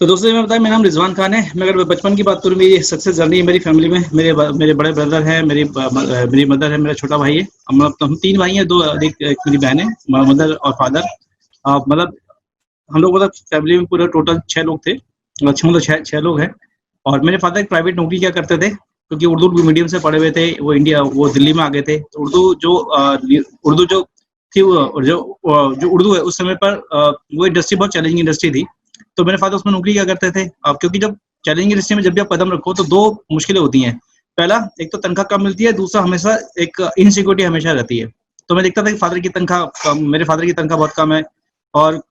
तो दोस्तों मैं बताया, मेरा नाम रिजवान खान है। मैं अगर बचपन की बात करूँ, मेरी सक्सेस जर्नी मेरी फैमिली में मेरे बड़े ब्रदर हैं, मेरी मदर है, मेरा छोटा भाई है। हम 3 भाई हैं, 2 एक मेरी बहन है, मदर और फादर। मतलब हम लोग मतलब फैमिली में पूरे टोटल 6 लोग थे। 6 लोग हैं। और मेरे फादर एक प्राइवेट नौकरी किया करते थे, क्योंकि उर्दू मीडियम से पढ़े हुए थे। वो दिल्ली में आ गए थे। तो उर्दू जो थी, जो उर्दू है उस समय पर वो इंडस्ट्री बहुत चैलेंजिंग इंडस्ट्री थी। तो मेरे फादर उसमें नौकरी क्या करते थे। अब क्योंकि जब चैलेंजिंग इंडस्ट्री में जब भी आप कदम रखो तो 2 मुश्किलें होती हैं। पहला, एक तो तनख्वाह कम मिलती है, दूसरा हमेशा एक इनसिक्योरिटी हमेशा रहती है। तो मैं देखता था कि मेरे फादर की तनख्वाह बहुत कम है। और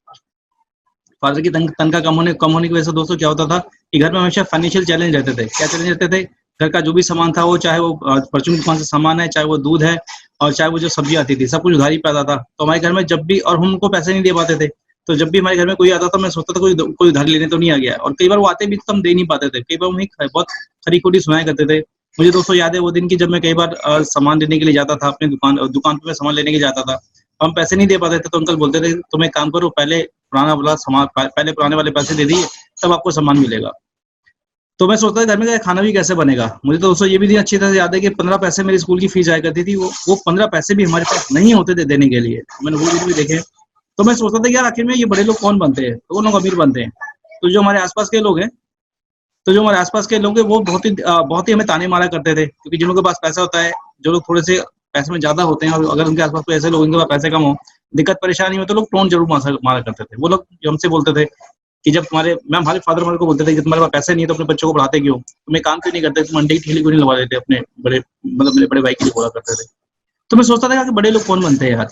फादर की तनख्वाह कम होने की वजह से दोस्तों क्या होता था कि घर में हमेशा फाइनेंशियल चैलेंज रहते थे। क्या चैलेंज रहते थे? घर का जो भी सामान था, वो चाहे वो परचून की दुकान से सामान है, चाहे वो दूध है, और चाहे वो जो सब्जी आती थी, सब कुछ उधारी पे आता था। तो हमारे घर में जब भी, और हम उनको पैसे नहीं दे पाते थे, तो जब भी हमारे घर में कोई आता था, मैं सोचता था कोई उधारी लेने तो नहीं आ गया। और कई बार वो आते भी तो हम दे नहीं पाते थे। कई बार उन्हें बहुत खरी खोटी सुनाया करते थे। मुझे दोस्तों याद है वो दिन की, जब मैं कई बार सामान लेने के लिए जाता था अपनी दुकान पे, मैं सामान लेने के जाता था, हम पैसे नहीं दे पाते थे। तो अंकल बोलते थे, तुम एक काम करो, पहले पुराने वाले पैसे दे दिए, तब आपको सामान मिलेगा। तो मैं सोचता था घर में खाना भी कैसे बनेगा। मुझे तो दोस्तों ये भी अच्छी तरह से याद है कि 15 पैसे मेरी स्कूल की फीस आया करती थी। वो 15 पैसे भी हमारे पास नहीं होते थे देने के लिए। मैंने वो दिन भी देखे। तो मैं सोचता था यार, आखिर में ये बड़े लोग कौन बनते हैं? तो वो लोग अमीर बनते हैं। तो जो हमारे आसपास के लोग हैं वो बहुत ही हमें ताने मारा करते थे, क्योंकि जिन लोगों के पास पैसा होता है, जो लोग थोड़े से पैसे में ज्यादा होते हैं, और अगर उनके आसपास कोई ऐसे लोग इनके पास पैसे कम हो, दिक्कत परेशानी हो, तो लोग टोन जरूर मारा करते थे। वो लोग जो हमसे बोलते थे कि जब हमारे फादर हमारे को बोलते थे कि तुम्हारे पास पैसे नहीं है तो अपने बच्चों को पढ़ाते क्यों, तुम्हें काम क्यों नहीं करते, तुम अंडे की ठेली क्यों नहीं लगा देते अपने मेरे बड़े भाई के लिए बोला करते थे। तो मैं सोचता था कि बड़े लोग कौन बनते हैं यार।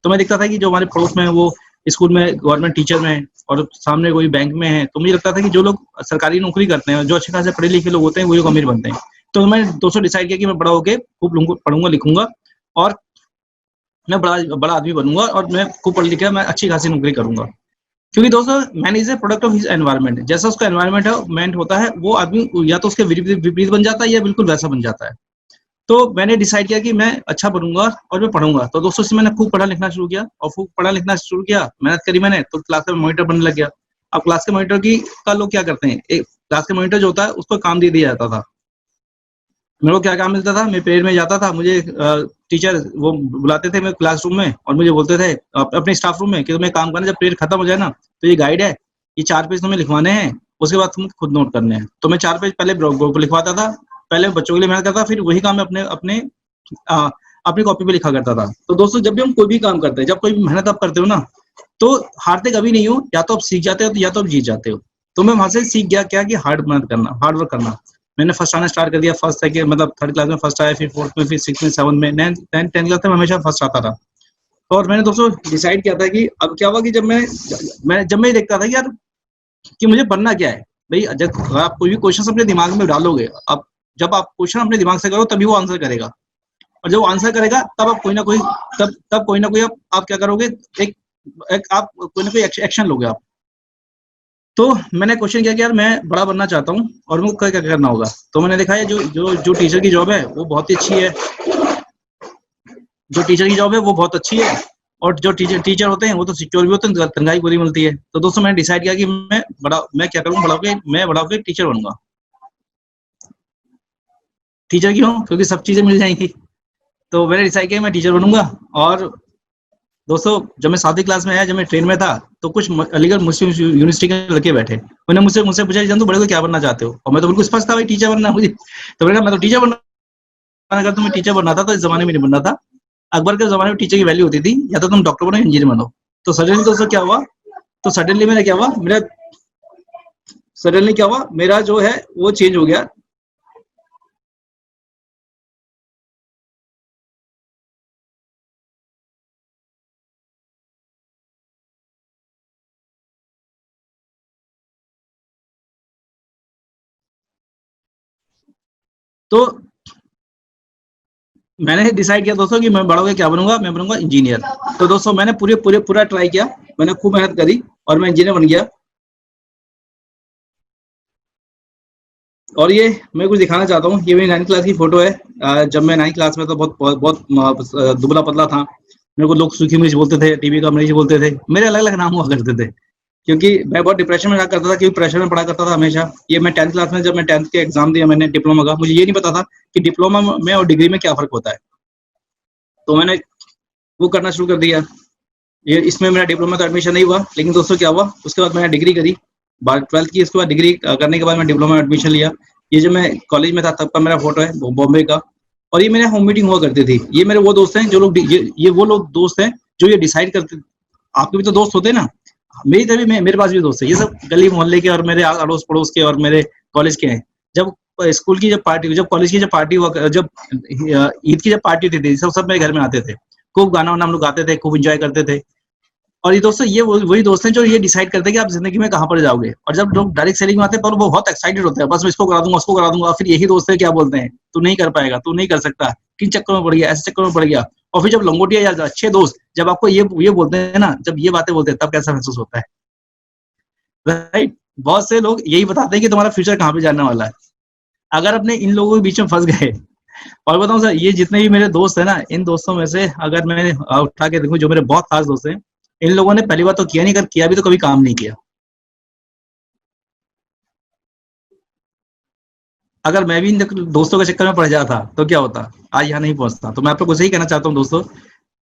तो मैं देखता था कि जो हमारे पड़ोस में है, वो स्कूल में गवर्नमेंट टीचर में है, और सामने कोई बैंक में है। तो मुझे लगता था कि जो लोग सरकारी नौकरी करते हैं, जो अच्छे खासे पढ़े लिखे लोग होते हैं, वही लोग अमीर बनते हैं। तो मैं दोस्तों डिसाइड किया कि मैं बड़ा होकर खूब पढ़ूंगा लिखूंगा, और मैं बड़ा बड़ा आदमी बनूंगा, और मैं खूब पढ़ लिखा मैं अच्छी खासी नौकरी करूंगा। क्योंकि दोस्तों man is a product of his environment. जैसा उसका एनवायरनमेंट होता है, वो आदमी या तो उसके विपरीत बन जाता है, या बिल्कुल वैसा बन जाता है। तो मैंने डिसाइड किया कि मैं अच्छा बनूंगा और मैं पढ़ूंगा। तो दोस्तों से मैंने खूब पढ़ा लिखना शुरू किया, और खूब पढ़ा लिखना शुरू किया, मेहनत करी मैंने, तो क्लास का मॉनिटर बनने लग गया। अब क्लास के मॉनिटर का लोग क्या करते हैं, एक क्लास के मॉनिटर जो होता है उसको काम दे दिया जाता था। मेरे को क्या काम मिलता था, मैं पीरियड में जाता था, मुझे टीचर वो बुलाते थे मेरे क्लासरूम में, और मुझे बोलते थे अपने स्टाफ रूम में कि तुम्हें काम करना, जब पीरियड खत्म हो जाए ना, तो ये गाइड है, ये 4 पेज तुम्हें लिखवाने हैं, उसके बाद तुम खुद नोट करने हैं। तो मैं 4 पेज पहले बोर्ड पर लिखवाता था, पहले बच्चों के लिए मेहनत करता, फिर वही काम मैं अपने अपने आ, अपनी कॉपी पे लिखा करता था। तो दोस्तों जब भी हम कोई भी काम करते हैं, जब कोई भी मेहनत आप करते हो ना, तो हारते कभी नहीं हो, या तो आप सीख जाते हो, या तो आप जीत जाते हो। तो मैं वहां से सीख गया क्या, कि हार्ड मेहनत करना, हार्ड वर्क करना। मैंने फर्स्ट आना स्टार्ट कर दिया। फर्स्ट सेकंड मतलब थर्ड क्लास में फर्स्ट आया, फिर फोर्थ में, फिर सिक्स में, सेवन में, टेंथ क्लास में हमेशा फर्स्ट आता था। और मैंने दोस्तों डिसाइड किया था कि अब क्या हुआ कि जब मैं देखता था कि यार, कि मुझे बनना क्या है। भाई जब आप कोई भी क्वेश्चन अपने दिमाग में डालोगे, अब जब आप क्वेश्चन अपने दिमाग से करो, तभी वो आंसर करेगा। और जब वो आंसर करेगा, तब आप कोई ना कोई तब कोई ना कोई आप क्या करोगे, एक, आप कोई ना कोई एक्शन लोगे आप। तो मैंने क्वेश्चन किया कि यार मैं बड़ा बनना चाहता हूँ, और मुझे क्या क्या करना होगा। तो मैंने देखा है जो टीचर की जॉब है वो बहुत ही अच्छी है। जो टीचर की जॉब है वो बहुत अच्छी है, और जो टीचर होते हैं वो तो सिक्योर भी होते हैं, तनख्वाह पूरी मिलती है। तो दोस्तों मैंने डिसाइड किया कि मैं क्या करूँ, बड़ा होकर टीचर बनूंगा। टीचर क्यों? क्योंकि सब चीजें मिल जाएंगी। तो मैंने डिसाइड किया मैं टीचर बनूंगा। और दोस्तों जब मैं 7वीं क्लास में आया, जब मैं ट्रेन में था, तो कुछ अलीगढ़ मुस्लिम यूनिवर्सिटी के लड़के बैठे, उन्होंने मुझसे पूछा, जान तू बड़े को क्या बनना चाहते हो? और मैं तो बिल्कुल स्पष्ट था, भाई टीचर बनना मुझे। तो मैंने कहा मैं तो टीचर बनना। अगर तुम्हें टीचर बनना था तो इस जमाने में नहीं बनना था। अकबर के जमाने में टीचर की वैल्यू होती थी, या तो तुम डॉक्टर बनो, इंजीनियर बनो। तो सडनली दोस्तों क्या हुआ, मेरा जो है वो चेंज हो गया। तो मैंने डिसाइड किया दोस्तों कि मैं बड़ा होकर क्या बनूंगा, मैं बनूंगा इंजीनियर। तो दोस्तों मैंने पूरा ट्राई किया, मैंने खूब मेहनत करी, और मैं इंजीनियर बन गया। और ये मैं कुछ दिखाना चाहता हूँ, ये मेरी 9th क्लास की फोटो है। जब मैं 9th क्लास में तो बहुत दुबला पतला था। मेरे को लोग सूखी मिर्च बोलते थे, टीबी का मरीज बोलते थे, मेरे अलग अलग नाम हुआ करते थे। क्योंकि मैं बहुत डिप्रेशन में रहा करता था, क्योंकि प्रेशर में पढ़ा करता था हमेशा। ये मैं 10th क्लास में, जब मैं 10th के एग्जाम दिया मैंने डिप्लोमा का, मुझे ये नहीं पता था कि डिप्लोमा में और डिग्री में क्या फ़र्क होता है। तो मैंने वो करना शुरू कर दिया। ये इसमें मेरा डिप्लोमा तो एडमिशन नहीं हुआ, लेकिन दोस्तों क्या हुआ, उसके बाद मैंने डिग्री करी, 12th की। उसके बाद डिग्री करने के बाद मैं डिप्लोमा में एडमिशन लिया। ये जो मैं कॉलेज में था तब का मेरा फोटो है, बॉम्बे का। और ये मेरे होम मीटिंग हुआ करती थी। ये मेरे वो दोस्त हैं जो लोग, ये वो लोग दोस्त हैं जो ये डिसाइड करते। आपके भी तो दोस्त होते हैं ना, मेरी तभी मेरे पास भी दोस्त है, ये सब गली मोहल्ले के और मेरे अड़ोस पड़ोस के और मेरे कॉलेज के हैं। जब स्कूल की जब पार्टी, जब कॉलेज की जब पार्टी हुआ, जब ईद की जब पार्टी होती थी, सब मेरे घर में आते थे। खूब गाना वाना हम लोग गाते थे, खूब इंजॉय करते थे। और ये दोस्तों, ये वही दोस्त हैं जो ये डिसाइड करते हैं कि आप जिंदगी में कहाँ पर जाओगे। और जब लोग डायरेक्ट सेलिंग में आते हैं, पर वो बहुत एक्साइटेड होते हैं, बस मैं इसको करा दूंगा, उसको करा दूंगा। फिर यही दोस्त है क्या बोलते हैं, तू नहीं कर पाएगा, तू नहीं कर सकता, किन चक्कर में पड़ गया, ऐसे चक्कर में पड़ गया। और फिर जब लंगोटिया या अच्छे दोस्त जब आपको ये बोलते हैं ना, जब ये बातें बोलते हैं, तब कैसा महसूस होता है, राइट। बहुत से लोग यही बताते हैं कि तुम्हारा फ्यूचर कहाँ पे जाने वाला है। अगर अपने इन लोगों के बीच में फंस गए, और बताऊं सर, ये जितने भी मेरे दोस्त हैं ना, इन दोस्तों में से अगर मैं उठा के देखूं, जो मेरे बहुत खास दोस्त हैं, इन लोगों ने पहली बार तो किया नहीं, कर किया भी तो कभी काम नहीं किया। अगर मैं भी इन दोस्तों के चक्कर में पड़ जाता तो क्या होता, आज यहाँ नहीं पहुंचता। तो मैं आप लोग को यही कहना चाहता हूँ दोस्तों,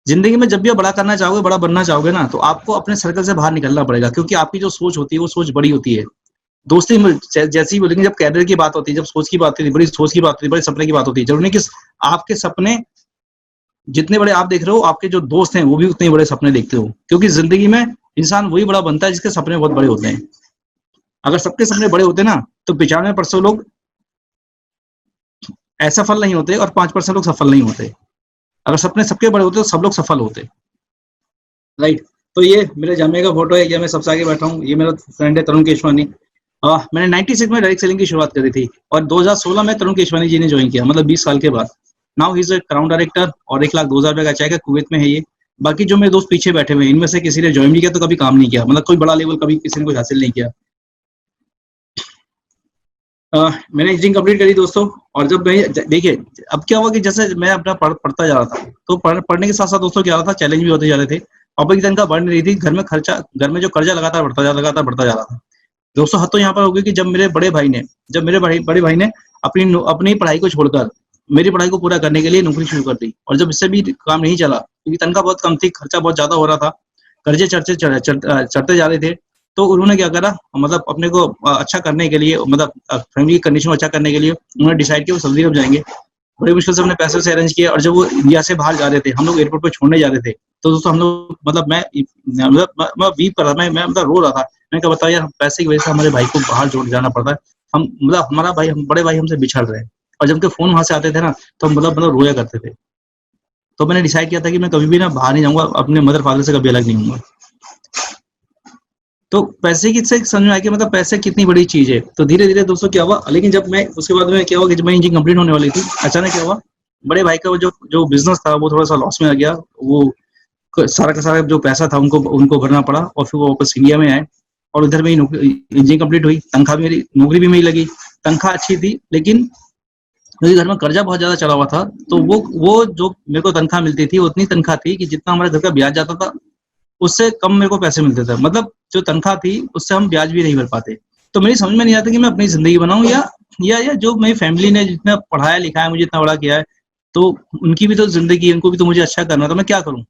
जिंदगी में जब भी आप बड़ा करना चाहोगे, बड़ा बनना चाहोगे ना, तो आपको अपने सर्कल से बाहर निकलना पड़ेगा, क्योंकि आपकी जो सोच होती है वो सोच बड़ी होती है। दोस्ती जैसी ही बोलेंगे, जब कैरियर की बात होती है, जब सोच की बात होती है, बड़ी सोच की बात होती है, बड़े सपने की बात होती है, जरूरी नहीं कि आपके सपने जितने बड़े आप देख रहे हो, आपके जो दोस्त हैं वो भी उतने बड़े सपने देखते हो। क्योंकि जिंदगी में इंसान वही बड़ा बनता है जिसके सपने बहुत बड़े होते हैं। अगर सबके सपने बड़े होते ना, तो 95% लोग असफल नहीं होते और 5% लोग सफल नहीं होते। अगर सपने सबके बड़े होते तो सब लोग सफल होते, राइट। तो ये मेरे जामिया का फोटो है, ये मैं सबसे आगे बैठा हूँ। ये मेरा फ्रेंड है तरुण केशवानी। मैंने 96 में डायरेक्ट सेलिंग की शुरुआत करी थी, और 2016 में तरुण केशवानी जी ने ज्वाइन किया, मतलब 20 साल के बाद। Now he is a crown director, और 1,02,000 रुपए का चेक है, कुवैत में है ये। बाकी जो मेरे दोस्त पीछे बैठे हुए हैं, इनमें से किसी ने ज्वाइन नहीं किया तो कभी काम नहीं किया, मतलब कोई बड़ा लेवल कभी किसी ने कुछ हासिल नहीं किया। मैंने इंजीनियरिंग कंप्लीट करी दोस्तों। और जब मैं देखिए, अब क्या हुआ कि जैसे मैं अपना पढ़ता जा रहा था, तो पढ़ने के साथ साथ दोस्तों क्या हो रहा था, चैलेंज भी होते जा रहे थे। और की तनख्वाह बढ़ नहीं रही थी, घर में जो कर्जा लगातार बढ़ता जा रहा था। दोस्तों हद तो यहाँ पर होगी कि जब मेरे बड़े भाई ने अपनी अपनी पढ़ाई को छोड़कर मेरी पढ़ाई को पूरा करने के लिए नौकरी शुरू कर दी। और जब इससे भी काम नहीं चला, क्योंकि तनख्वाह बहुत कम थी, खर्चा बहुत ज्यादा हो रहा था, कर्जे चढ़ते जा रहे थे, तो उन्होंने क्या करा, मतलब अपने को अच्छा करने के लिए, मतलब फैमिली की कंडीशन को अच्छा करने के लिए उन्होंने डिसाइड किया वो सऊदी अरब जाएंगे। बड़ी मुश्किल से अपने पैसे से अरेंज किया। और जब वो इंडिया से बाहर जा रहे थे, हम लोग एयरपोर्ट पे छोड़ने जा रहे थे, तो दोस्तों हम लोग, मतलब मैं वीप कर रहा था, मैं मतलब रो रहा था। मैंने कहा बताओ यार, पैसे की वजह से हमारे भाई को बाहर छोड़ जाना पड़ता है। हम मतलब हमारा भाई, हम बड़े भाई हमसे बिछड़ रहे हैं। और जब उनके फोन वहां से आते थे ना, तो हम मतलब रोया करते थे। तो मैंने डिसाइड किया था कि मैं कभी भी ना बाहर नहीं जाऊंगा, अपने मदर फादर से कभी अलग नहीं होऊंगा। तो पैसे की से समझ में आया कि मतलब पैसे कितनी बड़ी चीज है। तो धीरे धीरे दोस्तों क्या हुआ, लेकिन जब मैं उसके बाद में क्या हुआ कि जब मेरी इंजीनियरिंग कंप्लीट होने वाली थी, अचानक क्या हुआ, बड़े भाई का वो जो बिजनेस था वो थोड़ा सा लॉस में आ गया। वो सारा का सारा जो पैसा था उनको उनको भरना पड़ा, और फिर वो वापस इंडिया में आए। और इधर मेरी इंजीनियरिंग कंप्लीट हुई, तनख्वाह भी मेरी, नौकरी भी मेरी लगी, तनख्वाह अच्छी थी, लेकिन मेरे घर में कर्जा बहुत ज्यादा चला हुआ था। तो वो जो मेरे को तनख्वाह मिलती थी, वो उतनी तनख्वाह थी कि जितना हमारे घर का ब्याज जाता था, उससे कम मेरे को पैसे मिलते थे। मतलब जो तनख्वाह थी उससे हम ब्याज भी नहीं भर पाते। तो मेरी समझ में नहीं आता कि मैं अपनी जिंदगी बनाऊं, या जो मेरी फैमिली ने जितना पढ़ाया लिखाया, मुझे इतना बड़ा किया है, तो उनकी भी तो जिंदगी है, उनको भी तो मुझे अच्छा करना है, तो मैं क्या करूं।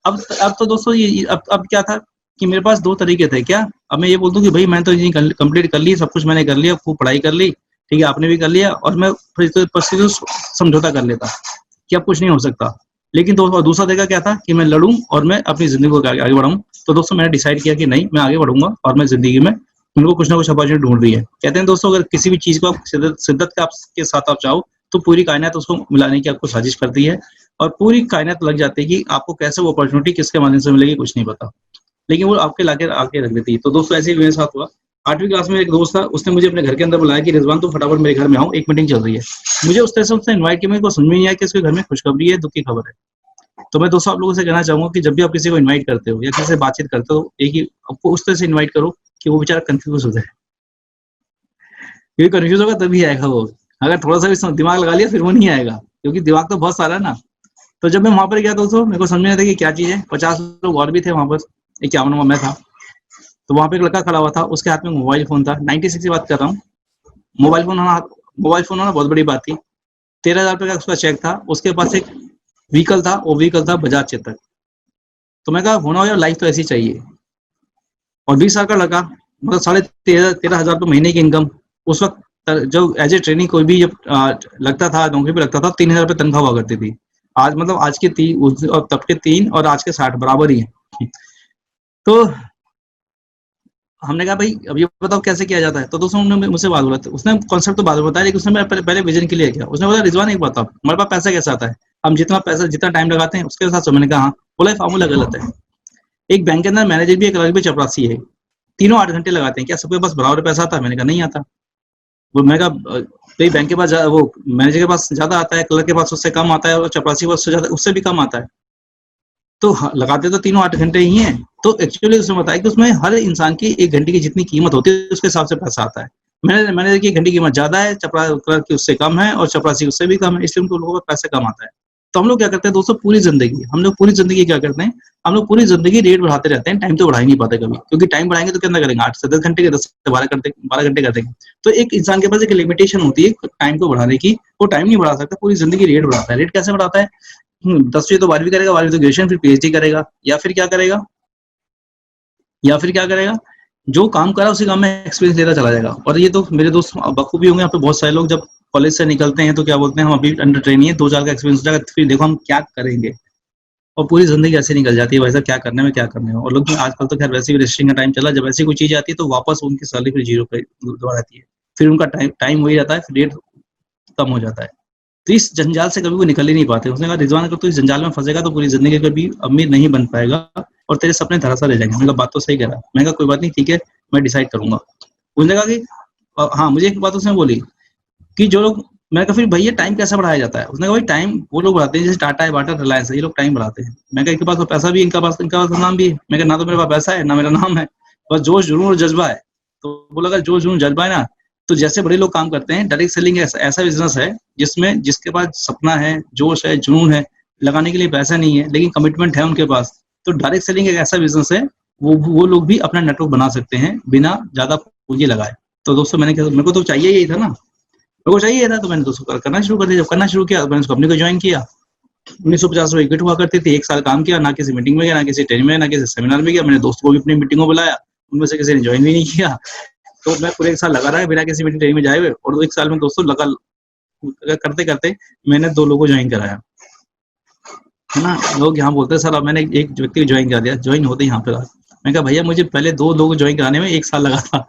अब तो दोस्तों ये अब क्या था कि मेरे पास दो तरीके थे। क्या, अब मैं ये बोल दूं कि भाई मैं तो इंजीनियरिंग कंप्लीट कर ली, सब कुछ मैंने कर लिया, खूब पढ़ाई कर ली, ठीक है, आपने भी कर लिया, और मैं फिर तो समझौता कर लेता कि अब कुछ नहीं हो सकता। लेकिन दूसरा तरीका क्या था कि मैं लड़ूं और मैं अपनी जिंदगी को आगे बढ़ाऊं। तो दोस्तों मैंने डिसाइड किया कि नहीं, मैं आगे बढ़ूंगा, और मैं जिंदगी में उनको कुछ ना कुछ अपॉर्चुनिटी ढूंढ रही है। कहते हैं दोस्तों, अगर किसी भी चीज को आप शिद्दत के साथ आप चाहो, तो पूरी कायनात उसको मिलाने की आपको साजिश करती है, और पूरी कायनात लग जाती है कि आपको कैसे वो अपॉर्चुनिटी किसके माध्यम से मिलेगी, कुछ नहीं पता, लेकिन वो आपके लाके आके रख देती है। तो दोस्तों ऐसे ही मेरे साथ हुआ। 8वीं क्लास में एक दोस्त था, उसने मुझे अपने घर के अंदर बुलाया कि रिजवान तुम फटाफट मेरे घर में आओ, एक मीटिंग चल रही है। मुझे उस तरह से उसने इन्वाइट किया, मेरे को समझ में नहीं आया कि उसके घर में खुशखबरी है, दुख की खबर है। तो मैं दोस्तों आप लोगों से कहना चाहूंगा कि जब भी आप किसी को इनवाइट करते हो या किसी से बातचीत करते हो, एक ही आपको उस तरह से इनवाइट करो कि वो बेचारा कंफ्यूज हो जाए। क्योंकि कंफ्यूज होगा तभी आएगा वो। अगर थोड़ा सा भी दिमाग लगा लिया फिर वो नहीं आएगा, क्योंकि दिमाग तो बहुत सारा है ना। तो जब मैं वहां पर गया दोस्तों, मेरे को समझ में आया था कि क्या चीज है। 50 लोग और भी थे वहां पर, 51वां मैं था। तो वहाँ पे एक लड़का खड़ा हुआ था, उसके हाथ में मोबाइल फ़ोन था, 96 की बात कर रहा हूँ। मोबाइल फ़ोन होना बहुत बड़ी बात थी। 13,000 रुपए का उसका चेक था, उसके पास एक व्हीकल था, वो व्हीकल था बजाज चेतक। तो मैं कहा होना हो यार, लाइफ तो ऐसी चाहिए। और 20 साल का लड़का, मतलब 13,500 रुपए महीने की इनकम उस वक्त, जो एज ए ट्रेनिंग कोई भी जब लगता था, नौकरी पे लगता था, 3,000 रुपए तनख्वाह हुआ करती थी। आज मतलब आज के तीन और तब के 3 और आज के 60 बराबर ही है। तो हमने कहा भाई अब ये बताओ कैसे किया जाता है। तो दोस्तों ने मुझसे बात बोला, उसने कॉन्सेप्ट तो बाद में बताया, लेकिन उसने मेरा पहले विजन क्लियर किया। उसने बोला रिजवान एक बताओ, हमारे पास पैसा कैसे आता है, हम जितना पैसा जितना टाइम लगाते हैं उसके साथ। मैंने कहा हाँ। बोला फार्मूला गलत है। एक बैंक के अंदर मैनेजर भी, एक क्लर्क भी, चपरासी है, तीनों 8 घंटे लगाते हैं, क्या सबके पास बराबर पैसा आता है? मैंने कहा नहीं आता। वो मैं कहा भाई बैंक के पास वो मैनेजर के पास ज्यादा आता है, क्लर्क के पास उससे कम आता है, और चपरासी के पास उससे भी कम आता है। तो लगाते तो तीनों 8 घंटे ही हैं। तो एक्चुअली उसने बताया कि उसमें हर इंसान की 1 घंटे की जितनी कीमत होती है उसके हिसाब से पैसा आता है। मैंने देखी 1 घंटे की कीमत ज्यादा है, क्लर्क की उससे कम है, और चपरासी उससे भी कम है, इसलिए उनको लोगों का पैसा कम आता है। तो हम लोग क्या करते हैं दोस्तों, पूरी जिंदगी हम लोग पूरी जिंदगी क्या करते हैं, हम लोग पूरी जिंदगी रेट बढ़ाते रहते हैं, टाइम तो बढ़ा ही नहीं पाते कभी, क्योंकि टाइम बढ़ाएंगे तो कितना करेंगे, 8 से 10 घंटे के, 10 से 12 घंटे कर देंगे। तो एक इंसान के पास एक लिमिटेशन होती है टाइम को बढ़ाने की, वो टाइम नहीं बढ़ा सकता, पूरी जिंदगी रेट बढ़ाता है। रेट कैसे बढ़ाता है? 10वीं तो 12वीं करेगा, 12वीं तो ग्रेजुएशन, फिर पीएचडी करेगा, या फिर क्या करेगा, या फिर क्या करेगा, जो काम करा उसी काम में एक्सपीरियंस लेता चला जाएगा। और ये तो मेरे दोस्त बखूबी होंगे यहाँ पे, बहुत सारे लोग जब कॉलेज से निकलते हैं तो क्या बोलते हैं, हम अभी अंडर ट्रेनिंग है, 2 साल का एक्सपीरियंस हो जाएगा, फिर देखो हम क्या करेंगे। और पूरी जिंदगी ऐसे निकल जाती है भाई साहब, क्या करने में क्या करने में। और लोग आजकल तो खैर वैसे भी रजिस्ट्रिंग का टाइम चला, जब ऐसी कोई चीज आती है तो वापस उनकी सैलरी फिर जीरो पे दोबारा आती है, फिर उनका टाइम टाइम वही रहता है, फिर रेट कम हो जाता है। तो इस जंजाल से कभी वो निकल ही नहीं पाते। उसने कहा रिजवान अगर तू इस जंजाल में फंसेगा तो पूरी जिंदगी कभी अमीर नहीं बन पाएगा, और तेरे सपने धराशायी रह जाएंगे। मैंने कहा बात तो सही कह रहा है। मैंने कहा कोई बात नहीं, ठीक है, मैं डिसाइड करूंगा। उसने कहा कि हाँ, मुझे एक बात उसने बोली कि जो लोग, मैंने कहा फिर भैया टाइम कैसे बढ़ाया जाता है? उसने कहा भाई टाइम वो लोग बढ़ाते हैं जैसे टाटा है, बाटा, रिलायंस है, ये लोग टाइम बढ़ाते हैं। मैं कहा इनके पास तो पैसा भी है, इनका पास नाम भी है। मैं कहा ना तो मेरे पास पैसा है ना मेरा नाम है, बस जोश जुनून और जज्बा है। तो बोला अगर जोश जुनून जज्बा है ना, तो जैसे बड़े लोग काम करते हैं, डायरेक्ट सेलिंग ऐसा बिजनेस है जिसमें जिसके पास सपना है, जोश है, जुनून है, लगाने के लिए पैसा नहीं है लेकिन कमिटमेंट है उनके पास, तो डायरेक्ट सेलिंग एक ऐसा बिजनेस है, वो लोग भी अपना नेटवर्क बना सकते हैं बिना ज्यादा पूंजी लगाए। तो दोस्तों मैंने कहा मेरे को तो चाहिए यही था ना, मेरे को चाहिए था, तो मैंने दोस्तों करना शुरू कर दिया। जब करना शुरू किया तो मैंने उस कंपनी को ज्वाइन किया। 1950 इक्विटी हुआ करती थी। 1 साल काम किया, ना किसी मीटिंग में गया, ना किसी ट्रेनिंग में, ना किसी सेमिनार में गया। मैंने दोस्तों को भी अपनी मीटिंग में बुलाया, उनमें से किसी ने ज्वाइन भी नहीं किया। तो मैं पूरे 1 साल लगा रहा बिना किसी मीटिंग ट्रेनिंग में जाए हुए, और 1 साल में दोस्तों लगा करते करते मैंने 2 लोगों को ज्वाइन कराया, है ना। लोग यहाँ बोलते हैं सर अब मैंने एक व्यक्ति को ज्वाइन करा दिया, ज्वाइन होते ही यहाँ पे रहा। मैं कहा भैया मुझे पहले 2 लोग ज्वाइन कराने में 1 साल लगा था,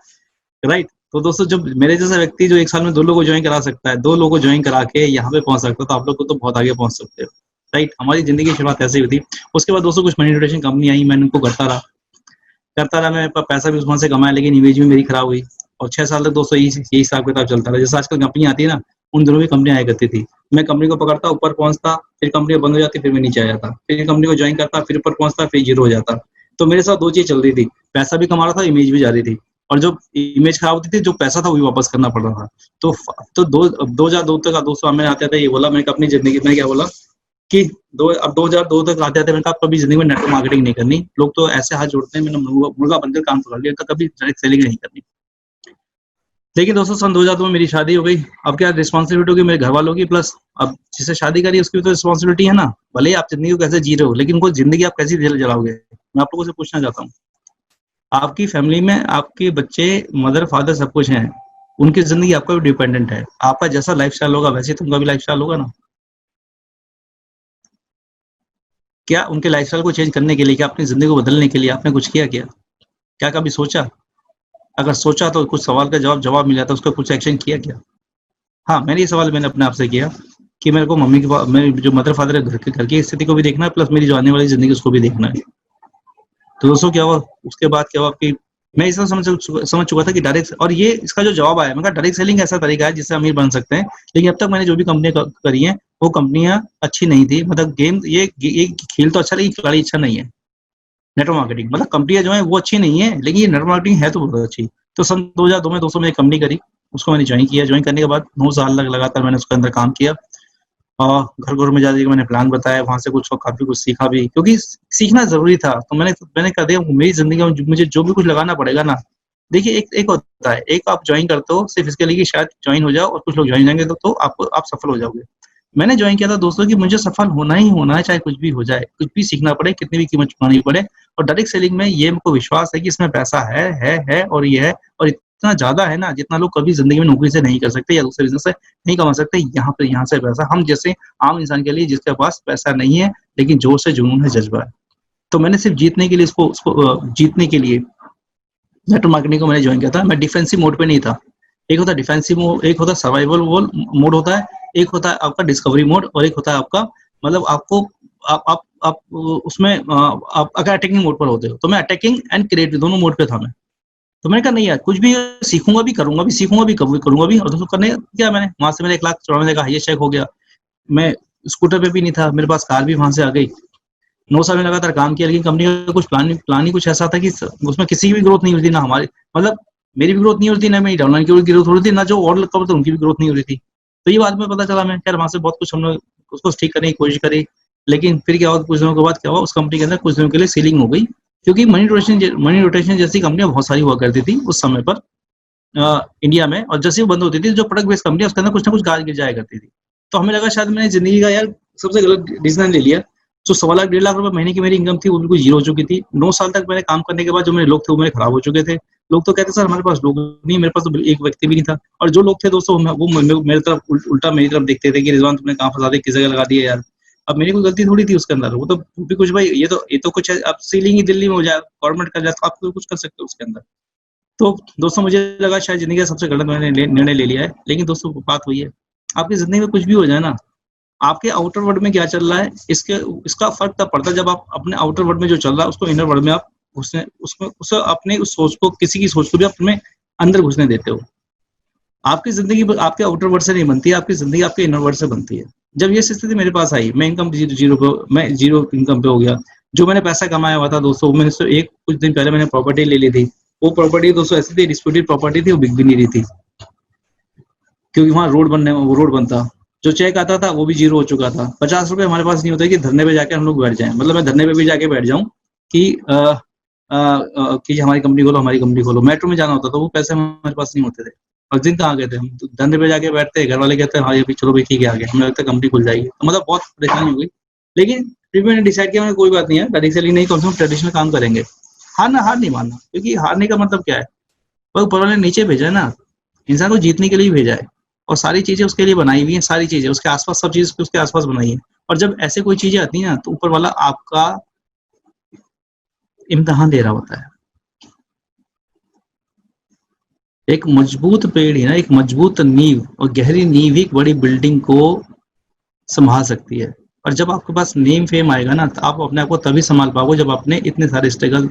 राइट। तो दोस्तों जब मेरे जैसा व्यक्ति जो 1 साल में 2 लोगों को ज्वाइन करा सकता है, 2 लोगों को ज्वाइन करा के यहाँ पे पहुंच सकता है, तो आप लोग को तो बहुत आगे पहुंच सकते हो, राइट। हमारी जिंदगी की शुरुआत ऐसे हुई थी। उसके बाद दोस्तों कुछ मनी रोटेशन कंपनी आई, मैंने उनको करता रहा। मैं पैसा भी उसमें से कमाया, लेकिन इमेज भी मेरी खराब हुई। और 6 साल तक दोस्तों यही हिसाब किताब चलता रहा। जैसे आजकल कंपनी आती है ना, उन दिनों भी कंपनी आया करती थी। मैं कंपनी को पकड़ता, ऊपर पहुंचता, फिर कंपनी बंद हो जाती, फिर मैं नीचे आ जाता, फिर कंपनी को ज्वाइन करता, फिर ऊपर पहुंचता, फिर जीरो हो जाता। तो मेरे साथ 2 चीज चल रही थी, पैसा भी कमा रहा था, इमेज भी जा रही थी। और जो इमेज खराब होती थी, जो पैसा था वो भी वापस करना पड़ रहा था। तो 2002 तक दोस्तों मैंने आते थे, ये बोला मैंने अपनी जिंदगी में क्या बोला कि 2002 तक आते आते मैंने कहा कभी जिंदगी में नेटवर्क मार्केटिंग नहीं करनी। लोग तो ऐसे हाथ जोड़ते हैं, मैंने मुर्गा बनकर काम पकड़ लिया, कभी डायरेक्ट सेलिंग नहीं करनी। लेकिन दोस्तों सन 2002 में मेरी शादी हो गई। अब क्या रिस्पॉन्सिबिलिटी होगी मेरे घर वालों की, प्लस अब जिससे शादी करी उसकी भी तो रिस्पॉन्सिबिलिटी है ना। भले ही आप जिंदगी को कैसे जी रहे हो, लेकिन वो जिंदगी आप कैसी जलाओगे। मैं आप लोगों से पूछना चाहता हूँ, आपकी फैमिली में आपके बच्चे, मदर, फादर सब कुछ हैं, उनकी जिंदगी आपका भी डिपेंडेंट है। आपका जैसा लाइफस्टाइल होगा वैसे तो उनका भी लाइफस्टाइल होगा ना। क्या उनके लाइफस्टाइल को चेंज करने के लिए, क्या अपनी जिंदगी को बदलने के लिए आपने कुछ किया? क्या कभी सोचा? अगर सोचा तो कुछ सवाल का जवाब मिला, तो उसका कुछ एक्शन किया क्या? हाँ, मैंने ये सवाल मैंने अपने आप से किया कि मेरे को मम्मी के मेरे जो मदर फादर है घर की स्थिति को भी देखना है, प्लस मेरी जो आने वाली जिंदगी उसको भी देखना है। तो दोस्तों क्या हुआ, उसके बाद क्या हुआ कि मैं इस समझ चुका था कि डायरेक्ट, और ये इसका जो जवाब आया, मैं कहा डायरेक्ट सेलिंग ऐसा तरीका है जिससे अमीर बन सकते हैं। लेकिन अब तक मैंने जो भी कंपनियां करी हैं वो कंपनियां अच्छी नहीं थी। मतलब गेम ये खेल तो अच्छा, लेकिन खिलाड़ी अच्छा नहीं है। नेटवर्क मार्केटिंग मतलब कंपनियां जो है वो अच्छी नहीं है, लेकिन ये नेटवर्क मार्केटिंग है तो बहुत अच्छी। तो सन 2002 में दोस्तों मैंने कंपनी करी, उसको मैंने ज्वाइन किया। ज्वाइन करने के बाद 9 साल लगातार मैंने उसके अंदर काम किया। और घर घर में जाके मैंने प्लान बताया, वहां से कुछ काफी कुछ सीखा भी, क्योंकि सीखना जरूरी था। तो मैंने कर दिया। मेरी जिंदगी में मुझे जो भी कुछ लगाना पड़ेगा ना, देखिए एक एक होता है, एक आप ज्वाइन करते हो सिर्फ इसके लिए कि शायद ज्वाइन हो जाओ, और कुछ लोग ज्वाइन जाएंगे तो आप सफल हो जाओगे। मैंने ज्वाइन किया था दोस्तों कि मुझे सफल होना ही होना है, चाहे कुछ भी हो जाए, कुछ भी सीखना पड़े, कितनी भी कीमत चुकानी पड़े। और डायरेक्ट सेलिंग में ये मेरे को विश्वास है कि इसमें पैसा है और ये है, और इतना ज्यादा है ना जितना लोग कभी जिंदगी में नौकरी से नहीं कर सकते या दूसरे बिजनेस से नहीं कमा सकते। यहाँ से पैसा हम जैसे आम इंसान के लिए, जिसके पास पैसा नहीं है लेकिन जोर से जुनून है, जज्बा है। तो मैंने सिर्फ जीतने के लिए जीतने के लिए नेटवर्क मार्केटिंग को मैंने ज्वाइन किया था। मैं डिफेंसिव मोड पे नहीं था। एक होता है डिफेंसिव मोड, एक होता है सर्वाइवल मोड होता है, एक होता है आपका डिस्कवरी मोड, और एक होता है आपका मतलब आपको आप उसमें आप अगर अटैकिंग मोड पर होते हो। तो मैं अटैकिंग एंड क्रिएटिव दोनों मोड पे था मैं। तो मैंने कहा नहीं यार, कुछ भी सीखूंगा भी, करूंगा भी, सीखूंगा भी, करूंगा भी। और दोस्तों करने क्या, मैंने वहां से मेरे 1,94,000 का हाईएस्ट चेक हो गया। मैं स्कूटर पे भी नहीं था, मेरे पास कार भी वहां से आ गई। 9 साल में लगातार काम किया, लेकिन कंपनी का कुछ प्लान ही कुछ ऐसा था कि उसमें किसी की भी ग्रोथ नहीं हुई थी, ना हमारी, मतलब मेरी भी ग्रोथ नहीं हो रही थी, ना मेरी डाउनलाइन की ग्रोथ हो रही थी, ना जो और कवर थे उनकी भी ग्रोथ नहीं हो रही थी। तो ये बाद में पता चला। मैं खैर वहां से बहुत कुछ हम लोग उसको ठीक करने की कोशिश करी, लेकिन फिर क्या हुआ, कुछ दिनों के बाद क्या हुआ, उस कंपनी के अंदर कुछ दिनों के लिए सीलिंग हो गई। क्योंकि मनी रोटेशन जैसी कंपनियां बहुत सारी हुआ करती थी उस समय पर इंडिया में, और जैसे ही बंद होती थी, जो प्रोडक्ट बेस्ड कंपनी उसके अंदर कुछ ना कुछ गाज गिर जाया करती थी। तो हमें लगा शायद मैंने जिंदगी का यार सबसे गलत डिसीजन ले लिया। जो 1.25 लाख 1.5 लाख रुपए महीने की मेरी इनकम थी, वो बिल्कुल जीरो हो चुकी थी। 9 साल तक मैंने काम करने के बाद जो मेरे लोग थे वो मेरे खराब हो चुके थे। लोग तो कहते सर हमारे पास लोग नहीं, मेरे पास तो एक व्यक्ति भी नहीं था। और जो लोग थे दोस्तों वो मेरी तरफ उल्टा मेरी तरफ देखते थे कि रिजवान तुमने काम फंसा दिया, किस जगह लगा दिया यार। अब मेरी कोई गलती थोड़ी थी उसके अंदर, वो तो भी कुछ भाई, ये तो कुछ है। अब सीलिंग ही दिल्ली में हो जाए, गवर्नमेंट कर जाए, तो आप कुछ कर सकते हो उसके अंदर। तो दोस्तों मुझे लगा शायद जिंदगी का सबसे गलत मैंने निर्णय ले लिया है। लेकिन दोस्तों बात वही है, आपकी जिंदगी में कुछ भी हो जाए ना, आपके आउटर वर्ल्ड में क्या चल रहा है इसका फर्क तब पड़ता है जब आप अपने आउटर वर्ल्ड में जो चल रहा है उसको इनर वर्ल्ड में आप घुसने उसमें उसे अपने उस सोच को, किसी की सोच को भी अपने अंदर घुसने देते हो। आपकी जिंदगी आपके आउटर वर्ल्ड से नहीं बनती है, आपकी जिंदगी आपके इनर वर्ल्ड से बनती है। जब ये स्थिति मेरे पास आई, मैं इनकम जीरो इनकम पे हो गया। जो मैंने पैसा कमाया हुआ था दोस्तों, मैंने कुछ दिन पहले मैंने प्रॉपर्टी ले ली थी। वो प्रॉपर्टी दोस्तों ऐसी थी, डिस्प्यूटेड प्रॉपर्टी थी, वो बिक भी नहीं रही थी, क्योंकि वहाँ रोड बनता। जो चेक आता था वो भी जीरो हो चुका था। 50 रुपए हमारे पास नहीं होता कि धरने पे जाके हम लोग बैठ जाएं, मतलब मैं धरने पे भी जाके बैठ जाऊं कि कि हमारी कंपनी खोलो, हमारी कंपनी खोलो। मेट्रो में जाना होता तो वो पैसे हमारे पास नहीं होते थे। और दिन कहाँ गए थे हम, तो धरने पे जाके बैठते, घर वाले कहते हैं हाँ ये भी चलो भाई ठीक है, आगे हमें लगता है कंपनी खुल जाएगी। तो मतलब बहुत परेशानी हो गई। लेकिन फिर मैंने डिसाइड किया कोई बात नहीं है, डायरेक्ट सेलिंग नहीं, कम से कम ट्रेडिशनल काम करेंगे। हार नहीं मानना, क्योंकि हारने का मतलब क्या है, वो ऊपर वाले ने नीचे भेजा है ना, इंसान को जीतने के लिए भेजा है। और सारी चीजें उसके लिए बनाई हुई हैं, सारी चीजें उसके आसपास, सब चीज उसके आसपास बनाई है। और जब ऐसे कोई चीजें आती है ना, तो ऊपर वाला आपका इम्तिहान दे रहा होता है। एक मजबूत पेड़ है ना, एक मजबूत नींव और गहरी नींव एक बड़ी बिल्डिंग को संभाल सकती है। और जब आपके पास नेम फेम आएगा ना, तो आप अपने आप को तभी संभाल पाओगे जब आपने इतने सारे स्ट्रगल